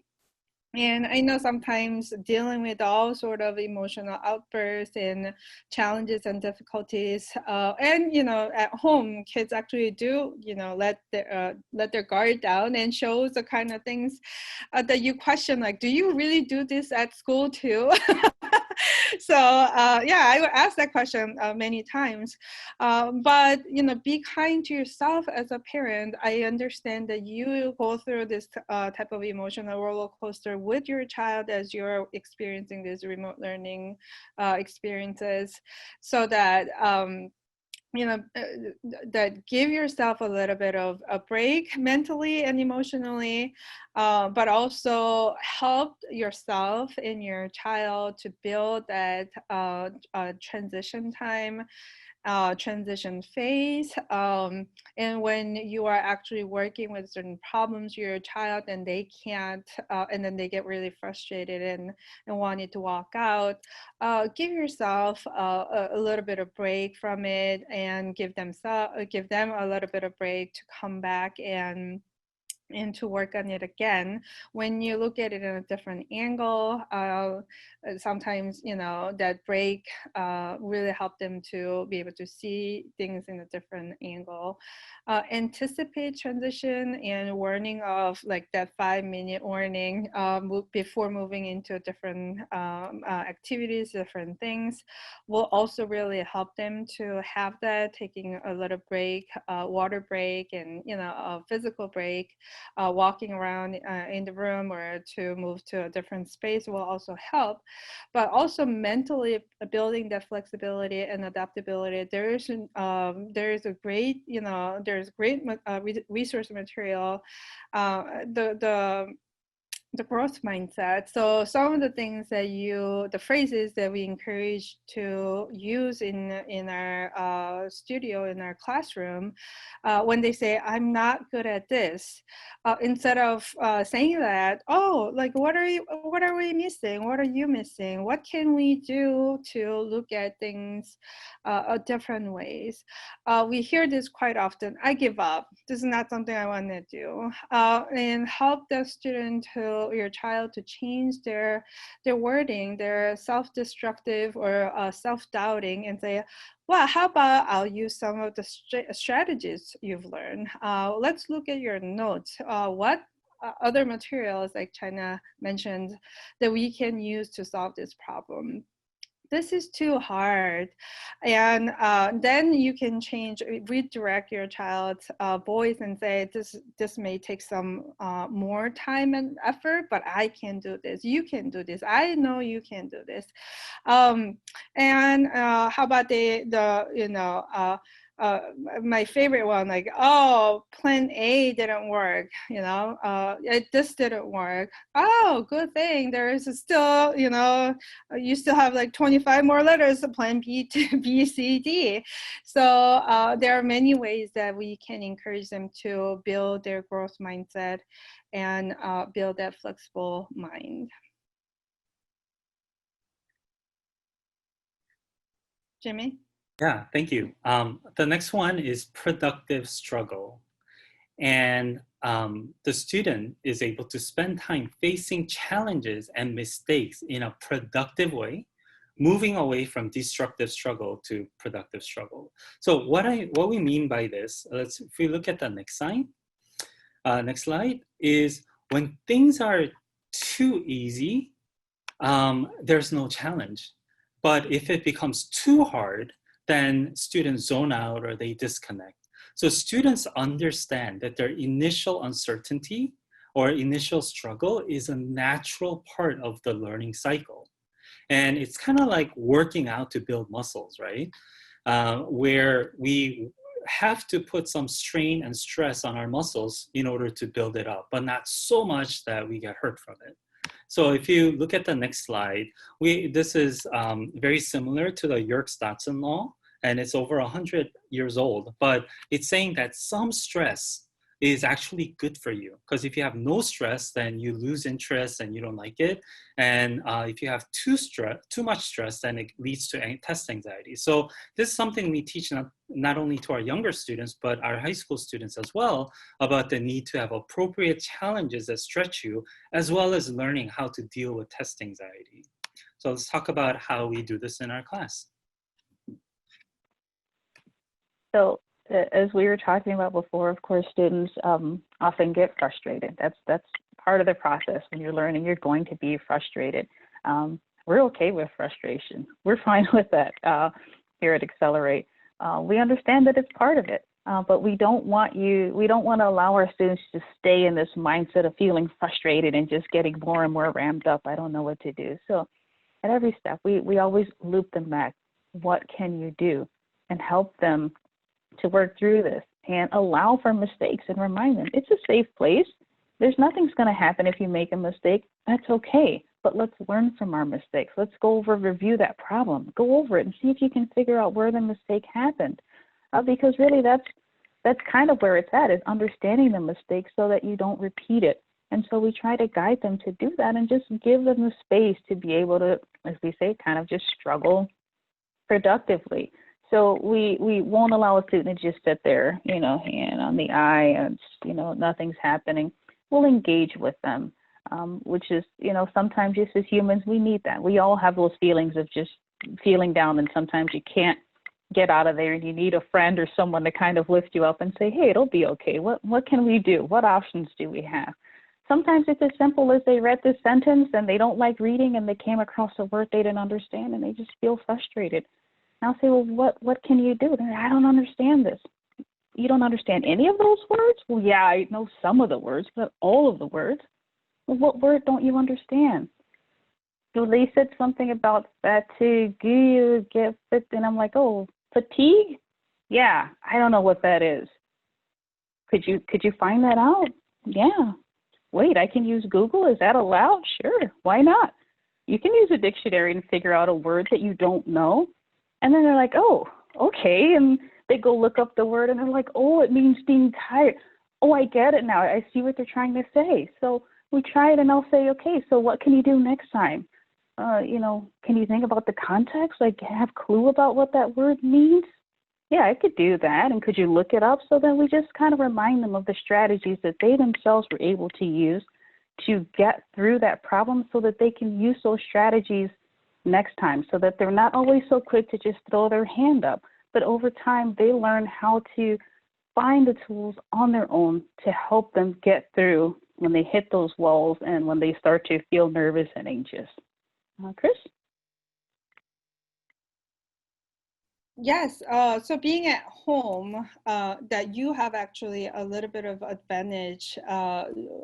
And I know sometimes dealing with all sort of emotional outbursts and challenges and difficulties, and at home, kids actually do let their guard down and shows the kind of things that you question, like, do you really do this at school too? So yeah, I would ask that question many times. But be kind to yourself as a parent. I understand that you go through this type of emotional roller coaster with your child as you're experiencing these remote learning experiences, so that that give yourself a little bit of a break mentally and emotionally, but also help yourself and your child to build that transition time, transition phase. And when you are actually working with certain problems, your child, and they can't, and then they get really frustrated and wanting to walk out, give yourself a little bit of break from it, and give them a little bit of break to come back and to work on it again. When you look at it in a different angle, sometimes that break really help them to be able to see things in a different angle. Anticipate transition and warning of like that 5-minute warning before moving into different activities, different things, will also really help them to have that, taking a little break, water break, and a physical break. Walking around in the room or to move to a different space will also help. But also mentally building that flexibility and adaptability. There's a great, there's great resource material. The growth mindset. So some of the things that the phrases that we encourage to use in our studio, in our classroom, when they say, I'm not good at this, instead of saying that, oh, like, what are we missing? What are you missing? What can we do to look at things different ways? We hear this quite often. I give up. This is not something I want to do. And help the student, your child, to change their wording, their self-destructive or self-doubting, and say, well, how about I'll use some of the strategies you've learned. Let's look at your notes. What other materials, like China mentioned, that we can use to solve this problem? This is too hard. And then you can redirect your child's voice and say, this may take some more time and effort, but I can do this. You can do this. I know you can do this. And how about my favorite one, like, oh, plan A didn't work, this didn't work. Oh, good thing there is still, you still have like 25 more letters of plan B to B, C, D. So there are many ways that we can encourage them to build their growth mindset and build that flexible mind. Jimmy? Yeah, thank you. The next one is productive struggle. And the student is able to spend time facing challenges and mistakes in a productive way, moving away from destructive struggle to productive struggle. So what we mean by this, if we look at the next slide, is when things are too easy, there's no challenge. But if it becomes too hard, then students zone out or they disconnect. So students understand that their initial uncertainty or initial struggle is a natural part of the learning cycle. And it's kind of like working out to build muscles, right? Where we have to put some strain and stress on our muscles in order to build it up, but not so much that we get hurt from it. So if you look at the next slide, this is very similar to the Yerkes-Dodson law, and it's over 100 years old, but it's saying that some stress is actually good for you. Because if you have no stress, then you lose interest and you don't like it. And if you have too much stress, then it leads to test anxiety. So this is something we teach not only to our younger students, but our high school students as well, about the need to have appropriate challenges that stretch you, as well as learning how to deal with test anxiety. So let's talk about how we do this in our class. So as we were talking about before, of course, students often get frustrated. That's part of the process. When you're learning, you're going to be frustrated. We're okay with frustration. We're fine with that here at Accelerate. We understand that it's part of it, but we don't want to allow our students to stay in this mindset of feeling frustrated and just getting more and more ramped up. I don't know what to do. So at every step, we always loop them back. What can you do? And help them to work through this and allow for mistakes and remind them it's a safe place. There's nothing's going to happen if you make a mistake. That's okay. But let's learn from our mistakes. Let's go over, review that problem, go over it and see if you can figure out where the mistake happened. Because really that's kind of where it's at, is understanding the mistake so that you don't repeat it. And so we try to guide them to do that and just give them the space to be able to, as we say, kind of just struggle productively. So we won't allow a student to just sit there, hand on the eye and, nothing's happening. We'll engage with them, which is, sometimes just as humans, we need that. We all have those feelings of just feeling down, and sometimes you can't get out of there and you need a friend or someone to kind of lift you up and say, hey, it'll be okay. What can we do? What options do we have? Sometimes it's as simple as they read this sentence and they don't like reading and they came across a word they didn't understand and they just feel frustrated. I'll say, well, what can you do? They're like, I don't understand this. You don't understand any of those words? Well, yeah, I know some of the words, but all of the words. Well, what word don't you understand? So they said something about fatigue, and I'm like, oh, fatigue? Yeah, I don't know what that is. Could you find that out? Yeah. Wait, I can use Google? Is that allowed? Sure. Why not? You can use a dictionary and figure out a word that you don't know. And then they're like, oh, okay. And they go look up the word and they're like, oh, it means being tired. Oh, I get it now. I see what they're trying to say. So we try it and I'll say, okay, so what can you do next time? Can you think about the context? Like have clue about what that word means? Yeah, I could do that. And could you look it up? So then we just kind of remind them of the strategies that they themselves were able to use to get through that problem so that they can use those strategies next time, so that they're not always so quick to just throw their hand up, but over time they learn how to find the tools on their own to help them get through when they hit those walls and when they start to feel nervous and anxious. Chris? Yes, so being at home, that you have actually a little bit of advantage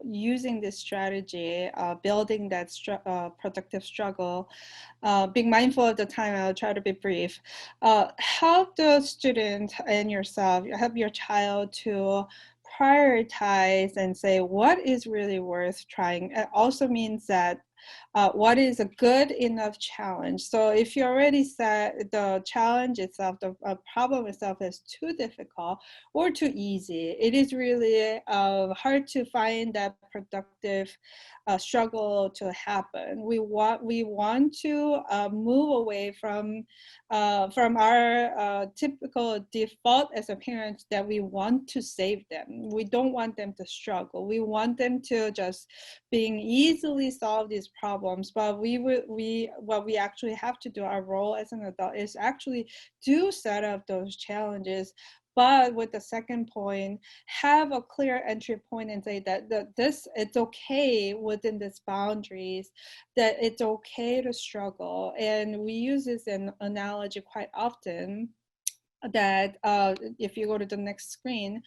using this strategy, building that productive struggle, being mindful of the time. I'll try to be brief. Help the student and yourself, help your child to prioritize and say what is really worth trying. It also means that what is a good enough challenge. So if you already said the challenge itself, the problem itself is too difficult or too easy, it is really hard to find that productive struggle to happen. We want to move away from our typical default as a parent that we want to save them. We don't want them to struggle. We want them to just being easily solve these problems. But what we actually have to do, our role as an adult, is actually do set up those challenges. But with the second point, have a clear entry point and say that it's okay within these boundaries, that it's okay to struggle. And we use this analogy quite often. that if you go to the next screen,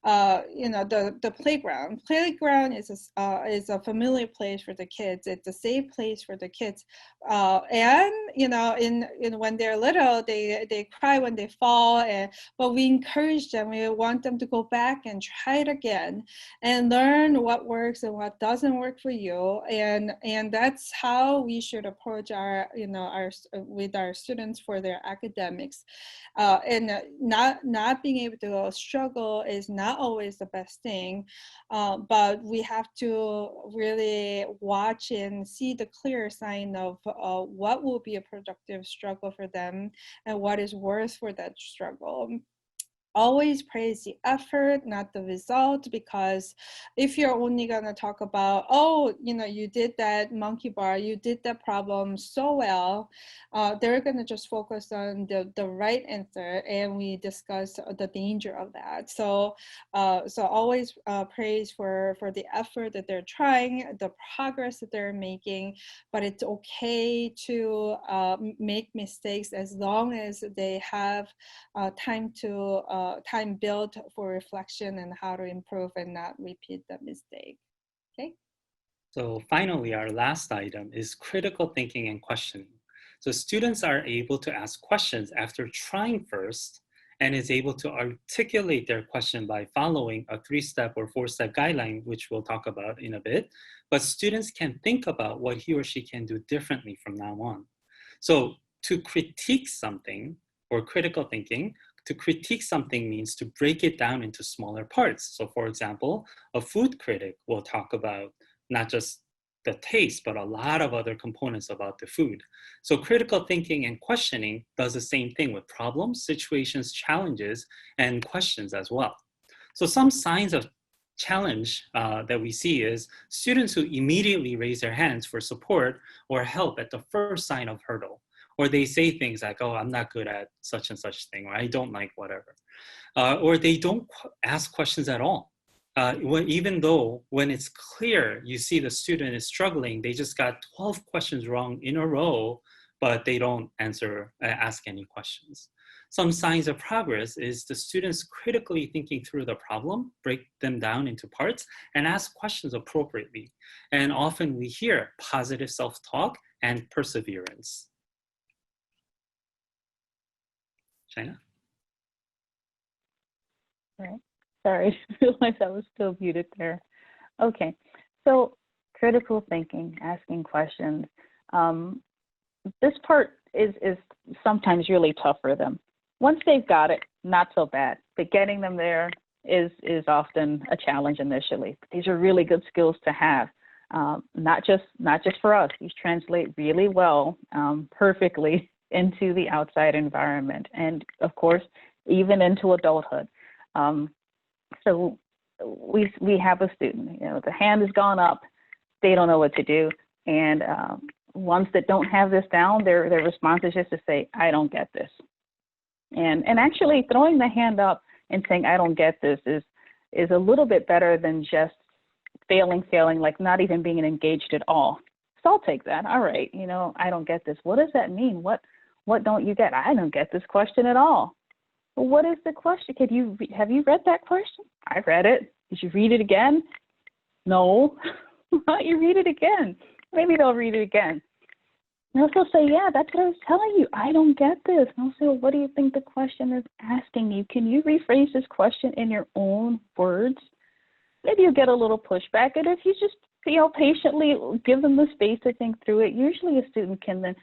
the playground. Playground is a familiar place for the kids. It's a safe place for the kids, and in when they're little, they cry when they fall, but we encourage them. We want them to go back and try it again, and learn what works and what doesn't work for you, and that's how we should approach our with our students for their academics. And not being able to struggle is not always the best thing, but we have to really watch and see the clear sign of what will be a productive struggle for them and what is worth for that struggle. Always praise the effort, not the result, because if you're only going to talk about, oh, you did that monkey bar, you did that problem so well, they're going to just focus on the right answer, and we discuss the danger of that. So always praise for the effort that they're trying, the progress that they're making, but it's okay to make mistakes as long as they have time built for reflection and how to improve and not repeat the mistake. Okay. So finally, our last item is critical thinking and questioning. So students are able to ask questions after trying first and is able to articulate their question by following a 3-step or 4-step guideline, which we'll talk about in a bit. But students can think about what he or she can do differently from now on. So to critique something, or critical thinking, to critique something means to break it down into smaller parts. So for example, a food critic will talk about not just the taste, but a lot of other components about the food. So critical thinking and questioning does the same thing with problems, situations, challenges, and questions as well. So some signs of challenge that we see is students who immediately raise their hands for support or help at the first sign of hurdle. Or they say things like, oh, I'm not good at such and such thing, or I don't like whatever. Or they don't ask questions at all. Even though when it's clear, you see the student is struggling, they just got 12 questions wrong in a row, but they don't ask any questions. Some signs of progress is the students critically thinking through the problem, break them down into parts, and ask questions appropriately. And often we hear positive self-talk and perseverance. China? Right. Sorry, I realized I was still muted there. Okay, so critical thinking, asking questions. This part is sometimes really tough for them. Once they've got it, not so bad, but getting them there is often a challenge initially. These are really good skills to have, not just for us. These translate really well, perfectly into the outside environment, and of course, even into adulthood. So we have a student, the hand has gone up, they don't know what to do, and ones that don't have this down, their response is just to say, I don't get this. And actually throwing the hand up and saying, I don't get this is a little bit better than just failing, like not even being engaged at all. So I'll take that. All right, I don't get this. What does that mean? What don't you get? I don't get this question at all. Well, what is the question? Have you read that question? I read it. Did you read it again? No. Why don't you read it again? Maybe they'll read it again. And they'll say, yeah, that's what I was telling you. I don't get this. And I'll say, well, what do you think the question is asking you? Can you rephrase this question in your own words? Maybe you'll get a little pushback. And if you just patiently give them the space to think through it, usually a student can then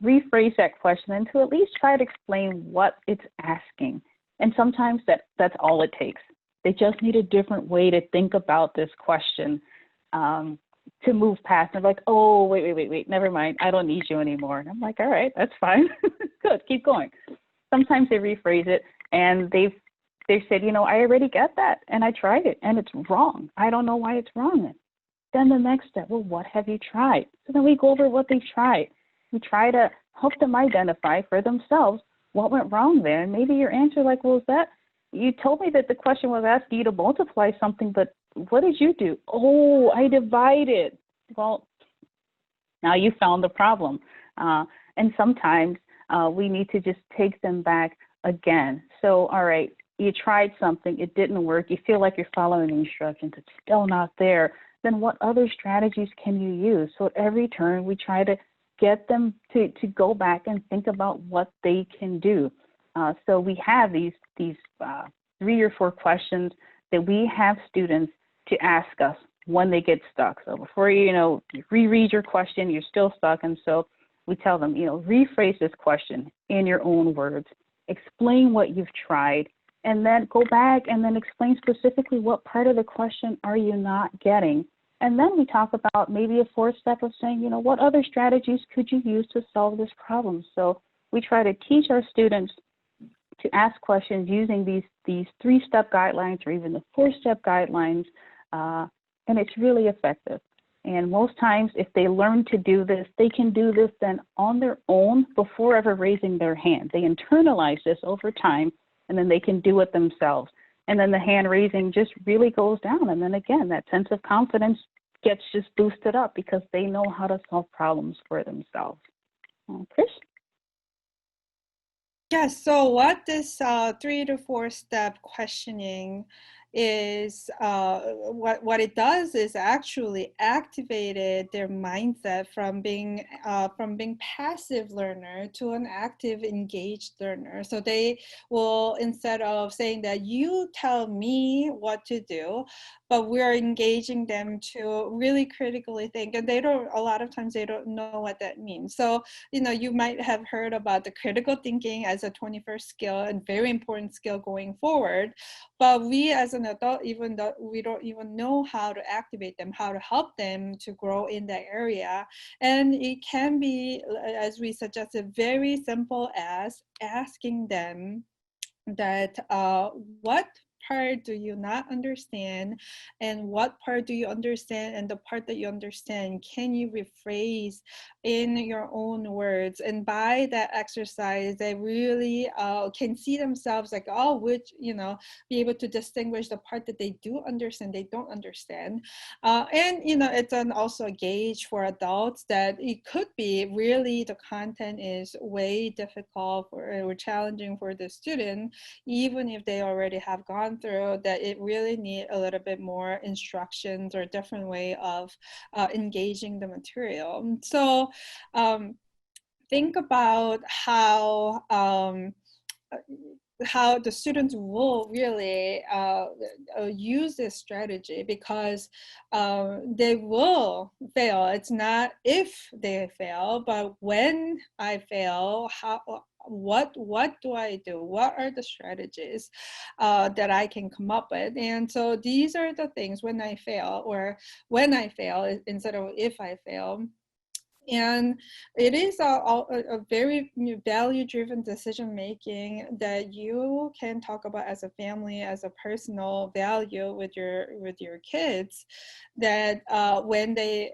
rephrase that question and to at least try to explain what it's asking. And sometimes that's all it takes. They just need a different way to think about this question to move past. They're like, oh, wait, never mind. I don't need you anymore. And I'm like, all right, that's fine. Good, keep going. Sometimes they rephrase it and they've said, I already get that and I tried it and it's wrong. I don't know why it's wrong. Then the next step, well, what have you tried? So then we go over what they've tried. We try to help them identify for themselves what went wrong there. And maybe your answer like, well, is that, you told me that the question was asking you to multiply something, but what did you do? Oh, I divided. Well, now you found the problem. And sometimes we need to just take them back again. So, all right, you tried something, it didn't work, you feel like you're following the instructions, it's still not there. Then what other strategies can you use? So at every turn, we try to get them to go back and think about what they can do. So we have these 3 or 4 questions that we have students to ask us when they get stuck. So before you reread your question, you're still stuck. And so we tell them, rephrase this question in your own words, explain what you've tried, and then go back and then explain specifically what part of the question are you not getting. And then we talk about maybe a 4th step of saying, what other strategies could you use to solve this problem? So we try to teach our students to ask questions using these 3-step guidelines or even the 4-step guidelines, and it's really effective. And most times, if they learn to do this, they can do this then on their own before ever raising their hand. They internalize this over time, and then they can do it themselves. And then the hand raising just really goes down. And then again, that sense of confidence gets just boosted up because they know how to solve problems for themselves. Chris? Yes, so what this 3 to 4 step questioning is, what it does is actually activated their mindset from being passive learner to an active engaged learner. So they will, instead of saying that you tell me what to do, but we're engaging them to really critically think, and a lot of times they don't know what that means. So you might have heard about the critical thinking as a 21st skill and very important skill going forward. But we as an adult, even though we don't even know how to activate them, how to help them to grow in that area. And it can be, as we suggested, very simple as asking them that what part do you not understand, and what part do you understand, and the part that you understand, can you rephrase in your own words? And by that exercise, they really can see themselves like, be able to distinguish the part that they do understand, they don't understand. And it's also a gauge for adults that it could be really the content is way difficult or challenging for the student, even if they already have gone through that. It really need a little bit more instructions or a different way of engaging the material. So think about how the students will really use this strategy, because they will fail. It's not if they fail, but when I fail, what do I do? What are the strategies that I can come up with? And so these are the things when I fail, or when I fail instead of if I fail. And it is a very value-driven decision-making that you can talk about as a family, as a personal value with your kids, that when they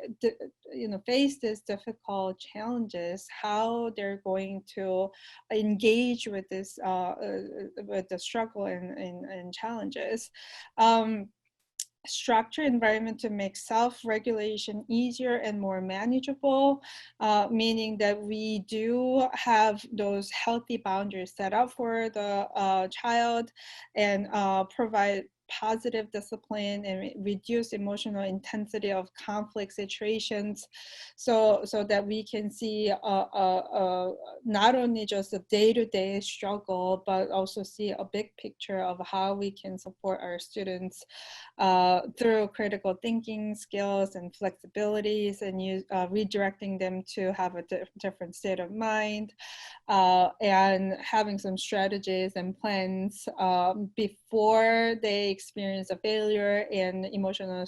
face these difficult challenges, how they're going to engage with this with the struggle and challenges. Structure environment to make self-regulation easier and more manageable, meaning that we do have those healthy boundaries set up for the child, and provide positive discipline and reduce emotional intensity of conflict situations, so that we can see not only just a day-to-day struggle, but also see a big picture of how we can support our students through critical thinking skills and flexibilities, and redirecting them to have a different state of mind, and having some strategies and plans before they experience a failure and emotional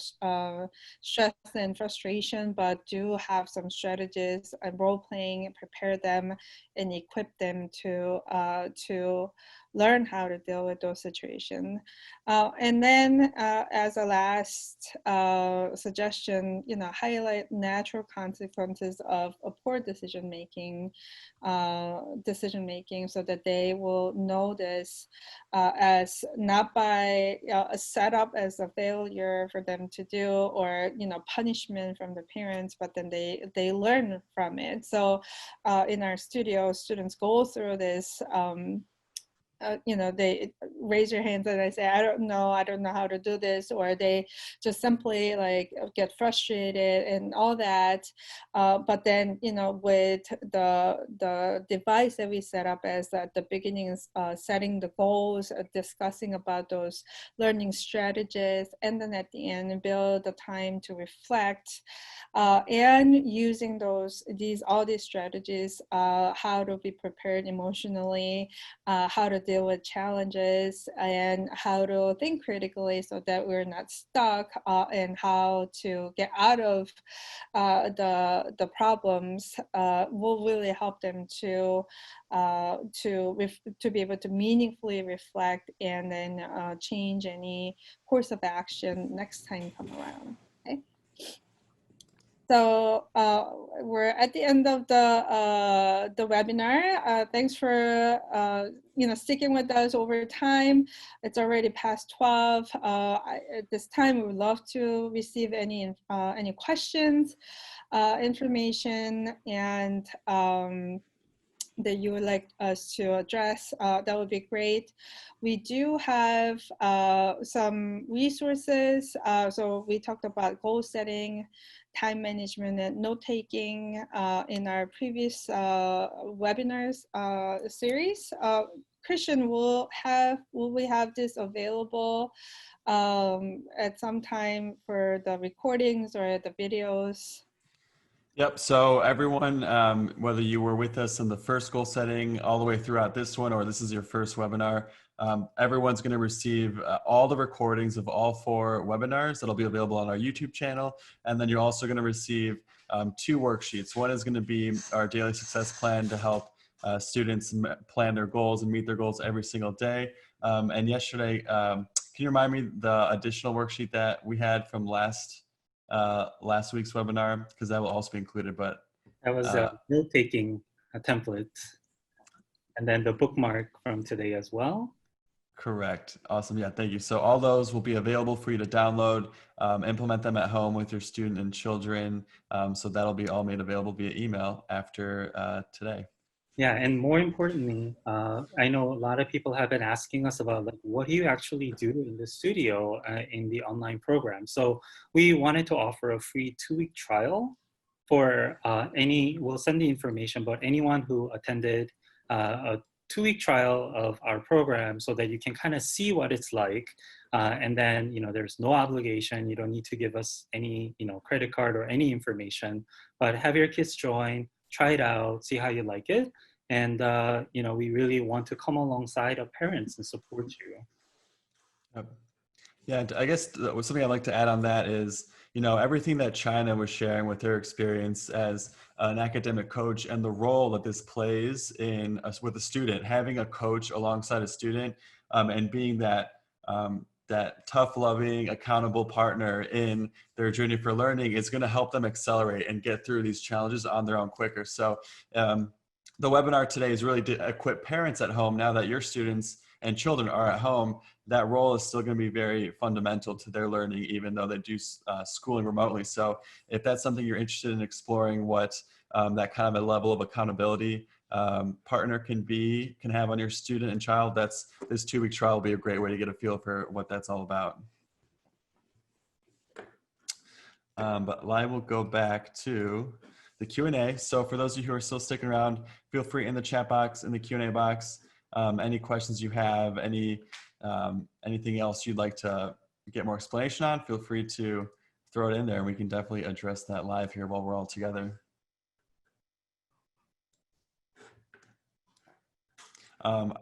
stress and frustration, but do have some strategies and role playing, prepare them and equip them to learn how to deal with those situations. And then as a last suggestion, highlight natural consequences of a poor decision-making, so that they will know this as not by a setup as a failure for them to do, or punishment from the parents, but then they learn from it. So in our studio, students go through this they raise their hands and they say, I don't know how to do this, or they just simply like get frustrated and all that. But then, with the device that we set up as at the beginning is setting the goals, discussing about those learning strategies, and then at the end build the time to reflect, and using all these strategies, how to be prepared emotionally, how to deal with challenges, and how to think critically so that we're not stuck, and how to get out of the problems, will really help them to be able to meaningfully reflect and then change any course of action next time come around. Okay. So we're at the end of the webinar. Thanks for sticking with us over time. It's already past 12. At this time, we would love to receive any questions, information, and that you would like us to address. That would be great. We do have some resources. So we talked about goal setting, time management, and note-taking in our previous webinars series. Christian, will we have this available at some time for the recordings or the videos? Yep. So everyone, whether you were with us in the first goal setting all the way throughout this one, or this is your first webinar, everyone's going to receive all the recordings of all 4 webinars that'll be available on our YouTube channel. And then you're also going to receive 2 worksheets. One is going to be our daily success plan to help students plan their goals and meet their goals every single day. And yesterday, can you remind me the additional worksheet that we had from last week's webinar, because that will also be included? But that was a note-taking template, and then the bookmark from today as well. Correct. Awesome. Yeah, thank you. So all those will be available for you to download, implement them at home with your student and children. So that'll be all made available via email after today. Yeah, and more importantly, I know a lot of people have been asking us about like, what do you actually do in the studio in the online program? So we wanted to offer a free 2-week trial for we'll send the information, but anyone who attended a 2-week trial of our program, so that you can kind of see what it's like. And then, there's no obligation. You don't need to give us any, credit card or any information, but have your kids join, try it out, see how you like it. And, we really want to come alongside of parents and support you. Yep. Yeah, I guess something I'd like to add on that is, everything that China was sharing with their experience as an academic coach and the role that this plays with a student, having a coach alongside a student, and being that tough, loving, accountable partner in their journey for learning is going to help them accelerate and get through these challenges on their own quicker. So the webinar today is really to equip parents at home. Now that your students and children are at home, that role is still going to be very fundamental to their learning, even though they do schooling remotely. So if that's something you're interested in exploring, what that kind of a level of accountability partner can have on your student and child, this 2-week trial will be a great way to get a feel for what that's all about. But I will go back to the Q&A. So for those of you who are still sticking around, feel free in the chat box, in the Q&A box, any questions you have, anything else you'd like to get more explanation on, feel free to throw it in there and we can definitely address that live here while we're all together.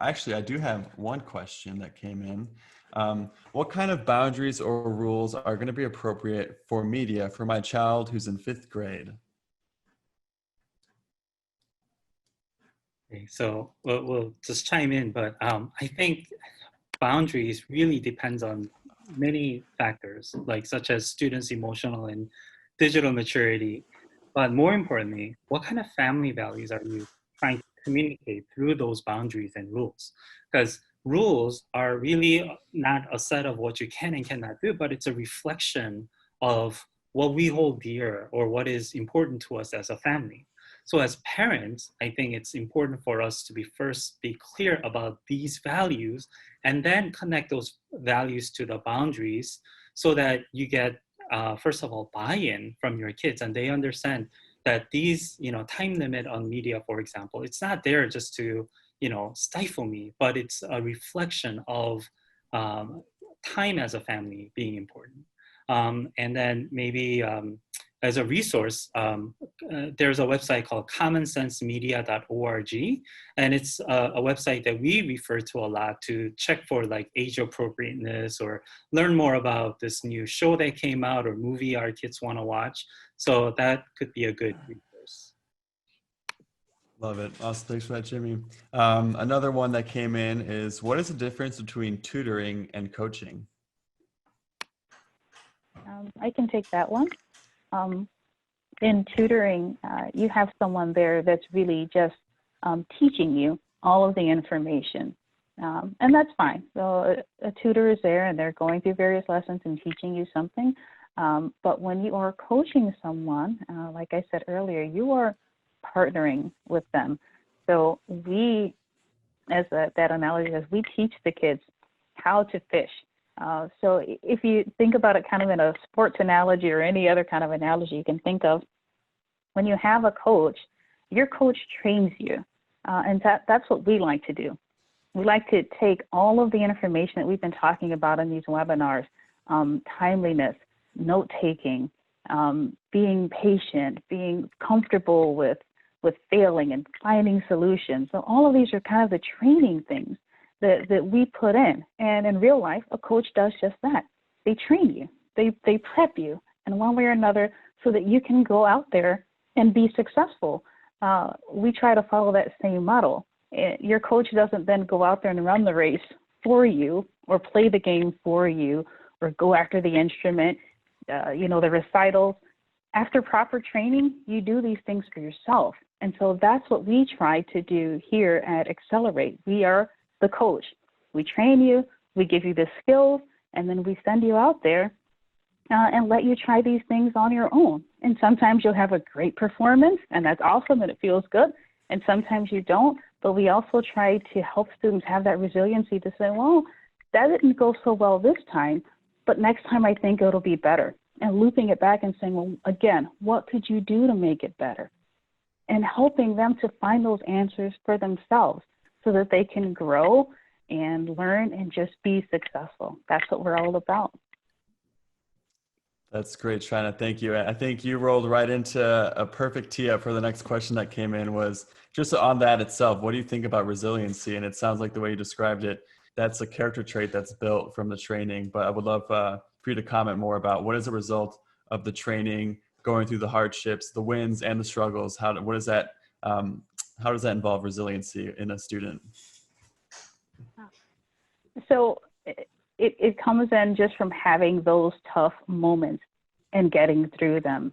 Actually, I do have one question that came in. What kind of boundaries or rules are going to be appropriate for media for my child who's in 5th grade? Okay, so we'll just chime in, but I think boundaries really depends on many factors, like such as students' emotional and digital maturity. But more importantly, what kind of family values are you trying to communicate through those boundaries and rules? Because rules are really not a set of what you can and cannot do, but it's a reflection of what we hold dear or what is important to us as a family. So as parents, I think it's important for us to be clear about these values and then connect those values to the boundaries so that you get, first of all, buy-in from your kids and they understand that these, time limit on media, for example, it's not there just to, stifle me, but it's a reflection of time as a family being important. And then maybe as a resource, there's a website called commonsensemedia.org, and it's a website that we refer to a lot to check for like age appropriateness or learn more about this new show that came out or movie our kids want to watch. So that could be a good resource. Love it. Awesome. Thanks for that, Jimmy. Another one that came in is, what is the difference between tutoring and coaching? I can take that one. In tutoring, you have someone there that's really just teaching you all of the information. And that's fine. So a tutor is there and they're going through various lessons and teaching you something. But when you are coaching someone, like I said earlier, you are partnering with them. So we, as that analogy is, we teach the kids how to fish. So if you think about it kind of in a sports analogy or any other kind of analogy you can think of, when you have a coach, your coach trains you. And that's what we like to do. We like to take all of the information that we've been talking about in these webinars, timeliness, note-taking, being patient, being comfortable with failing and finding solutions. So all of these are kind of the training things that we put in. And in real life, a coach does just that. They train you. They prep you in one way or another so that you can go out there and be successful. We try to follow that same model. Your coach doesn't then go out there and run the race for you or play the game for you or go after the instrument, the recitals. After proper training, you do these things for yourself. And so that's what we try to do here at Accelerate. We are the coach. We train you, we give you the skills, and then we send you out there and let you try these things on your own. And sometimes you'll have a great performance, and that's awesome, and it feels good. And sometimes you don't, but we also try to help students have that resiliency to say, well, that didn't go so well this time, but next time I think it'll be better. And looping it back and saying, well, again, what could you do to make it better? And helping them to find those answers for themselves so that they can grow and learn and just be successful. That's what we're all about. That's great, China. Thank you. I think you rolled right into a perfect tee up for the next question that came in, was just on that itself. What do you think about resiliency? And it sounds like the way you described it, that's a character trait that's built from the training. But I would love for you to comment more about what is the result of the training, going through the hardships, the wins and the struggles. How does that involve resiliency in a student? So it comes in just from having those tough moments and getting through them.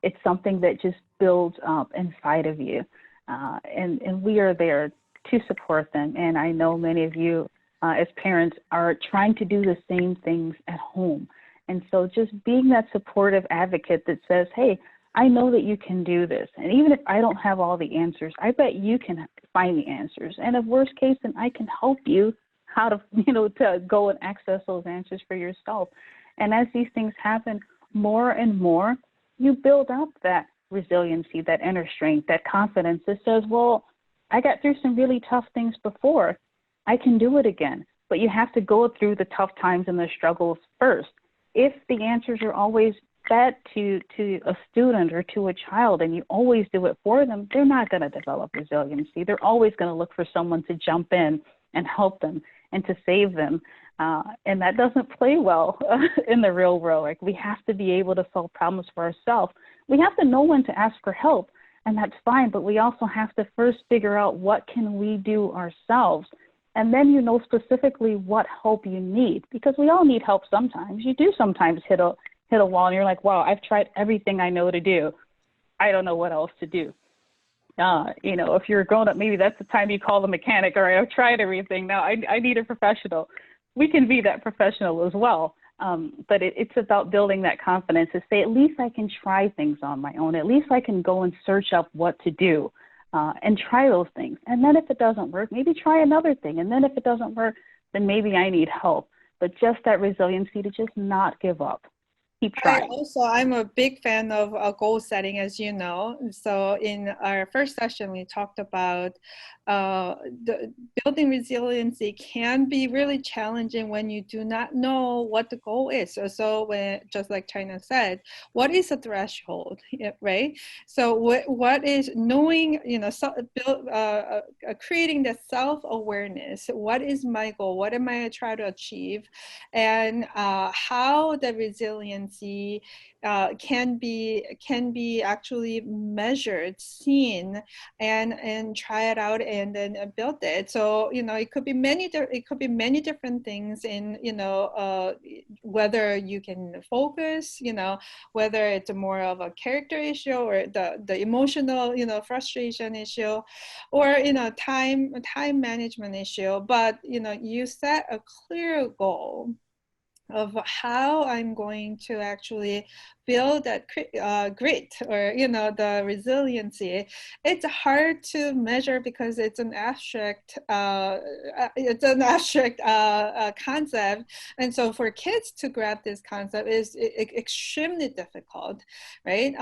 It's something that just builds up inside of you. And we are there to support them. And I know many of you as parents are trying to do the same things at home. And so just being that supportive advocate that says, hey, I know that you can do this. And even if I don't have all the answers, I bet you can find the answers. And if worst case, then I can help you how to, to go and access those answers for yourself. And as these things happen more and more, you build up that resiliency, that inner strength, that confidence that says, well, I got through some really tough things before. I can do it again. But you have to go through the tough times and the struggles first. If the answers are always fed to a student or to a child and you always do it for them, they're not going to develop resiliency. They're always going to look for someone to jump in and help them and to save them. And that doesn't play well in the real world. Like, we have to be able to solve problems for ourselves. We have to know when to ask for help, and that's fine, but we also have to first figure out what can we do ourselves. And then you know specifically what help you need, because we all need help sometimes. You do sometimes hit a wall and you're like, wow, I've tried everything I know to do. I don't know what else to do. If you're a grown up, maybe that's the time you call the mechanic. All right, I've tried everything. Now I need a professional. We can be that professional as well. But it's about building that confidence to say, at least I can try things on my own. At least I can go and search up what to do and try those things. And then if it doesn't work, maybe try another thing. And then if it doesn't work, then maybe I need help. But just that resiliency to just not give up. Keep trying. I'm a big fan of goal setting, as you know. So in our first session, we talked about the building resiliency can be really challenging when you do not know what the goal is. So when, just like China said, what is a threshold, right? So what is knowing, creating the self-awareness. What is my goal? What am I trying to achieve? And how the resiliency can be actually measured, seen, and try it out and then build it. So it could be many different things in whether you can focus, whether it's more of a character issue or the emotional frustration issue, or time management issue. But you set a clear goal of how I'm going to actually build that grit, or the resiliency. It's hard to measure because it's an abstract concept, and so for kids to grab this concept is extremely difficult, right?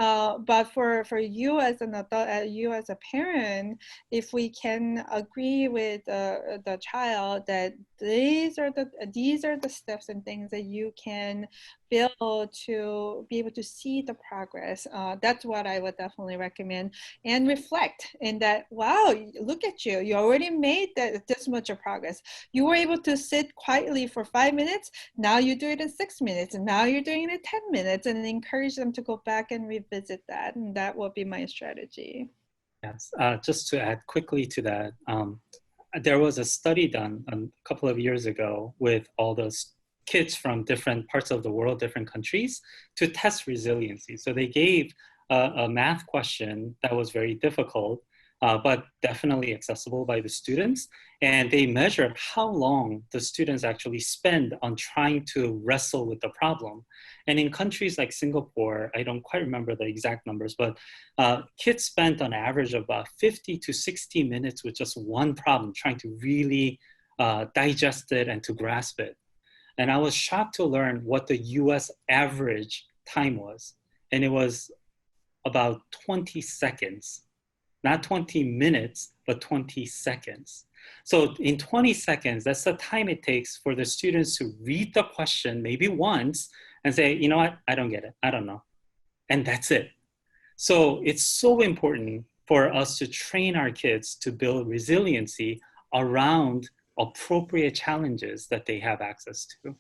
But for you as an adult, you as a parent, if we can agree with the child that these are the steps and things that you can build to be able to see the progress, that's what I would definitely recommend. And reflect in that, wow, look at you, you already made this much of progress. You were able to sit quietly for 5 minutes, now you do it in 6 minutes, and now you're doing it in 10 minutes, and encourage them to go back and revisit that. And that will be my strategy. Yes, just to add quickly to that, there was a study done a couple of years ago with all those kids from different parts of the world, different countries, to test resiliency. So they gave a math question that was very difficult, but definitely accessible by the students. And they measured how long the students actually spend on trying to wrestle with the problem. And in countries like Singapore, I don't quite remember the exact numbers, but kids spent on average about 50 to 60 minutes with just one problem, trying to really digest it and to grasp it. And I was shocked to learn what the US average time was. And it was about 20 seconds, not 20 minutes, but 20 seconds. So in 20 seconds, that's the time it takes for the students to read the question maybe once and say, you know what, I don't get it, I don't know. And that's it. So it's so important for us to train our kids to build resiliency around appropriate challenges that they have access to.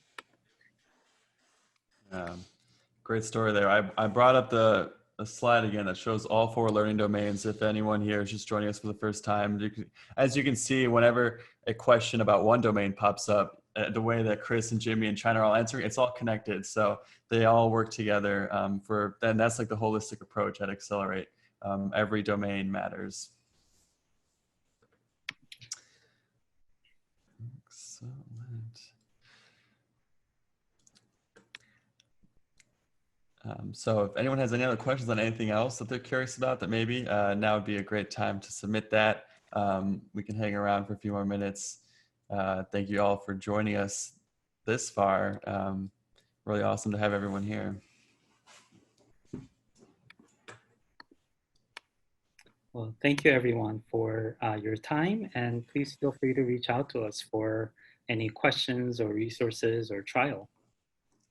Great story there. I brought up the slide again that shows all 4 learning domains. If anyone here is just joining us for the first time, as you can see, whenever a question about one domain pops up, the way that Chris and Jimmy and China are all answering, it's all connected. So they all work together and that's like the holistic approach at Accelerate. Every domain matters. Excellent. So if anyone has any other questions on anything else that they're curious about, that maybe now would be a great time to submit that. We can hang around for a few more minutes. Thank you all for joining us this far. Really awesome to have everyone here. Well, thank you everyone for your time, and please feel free to reach out to us for any questions or resources or trial.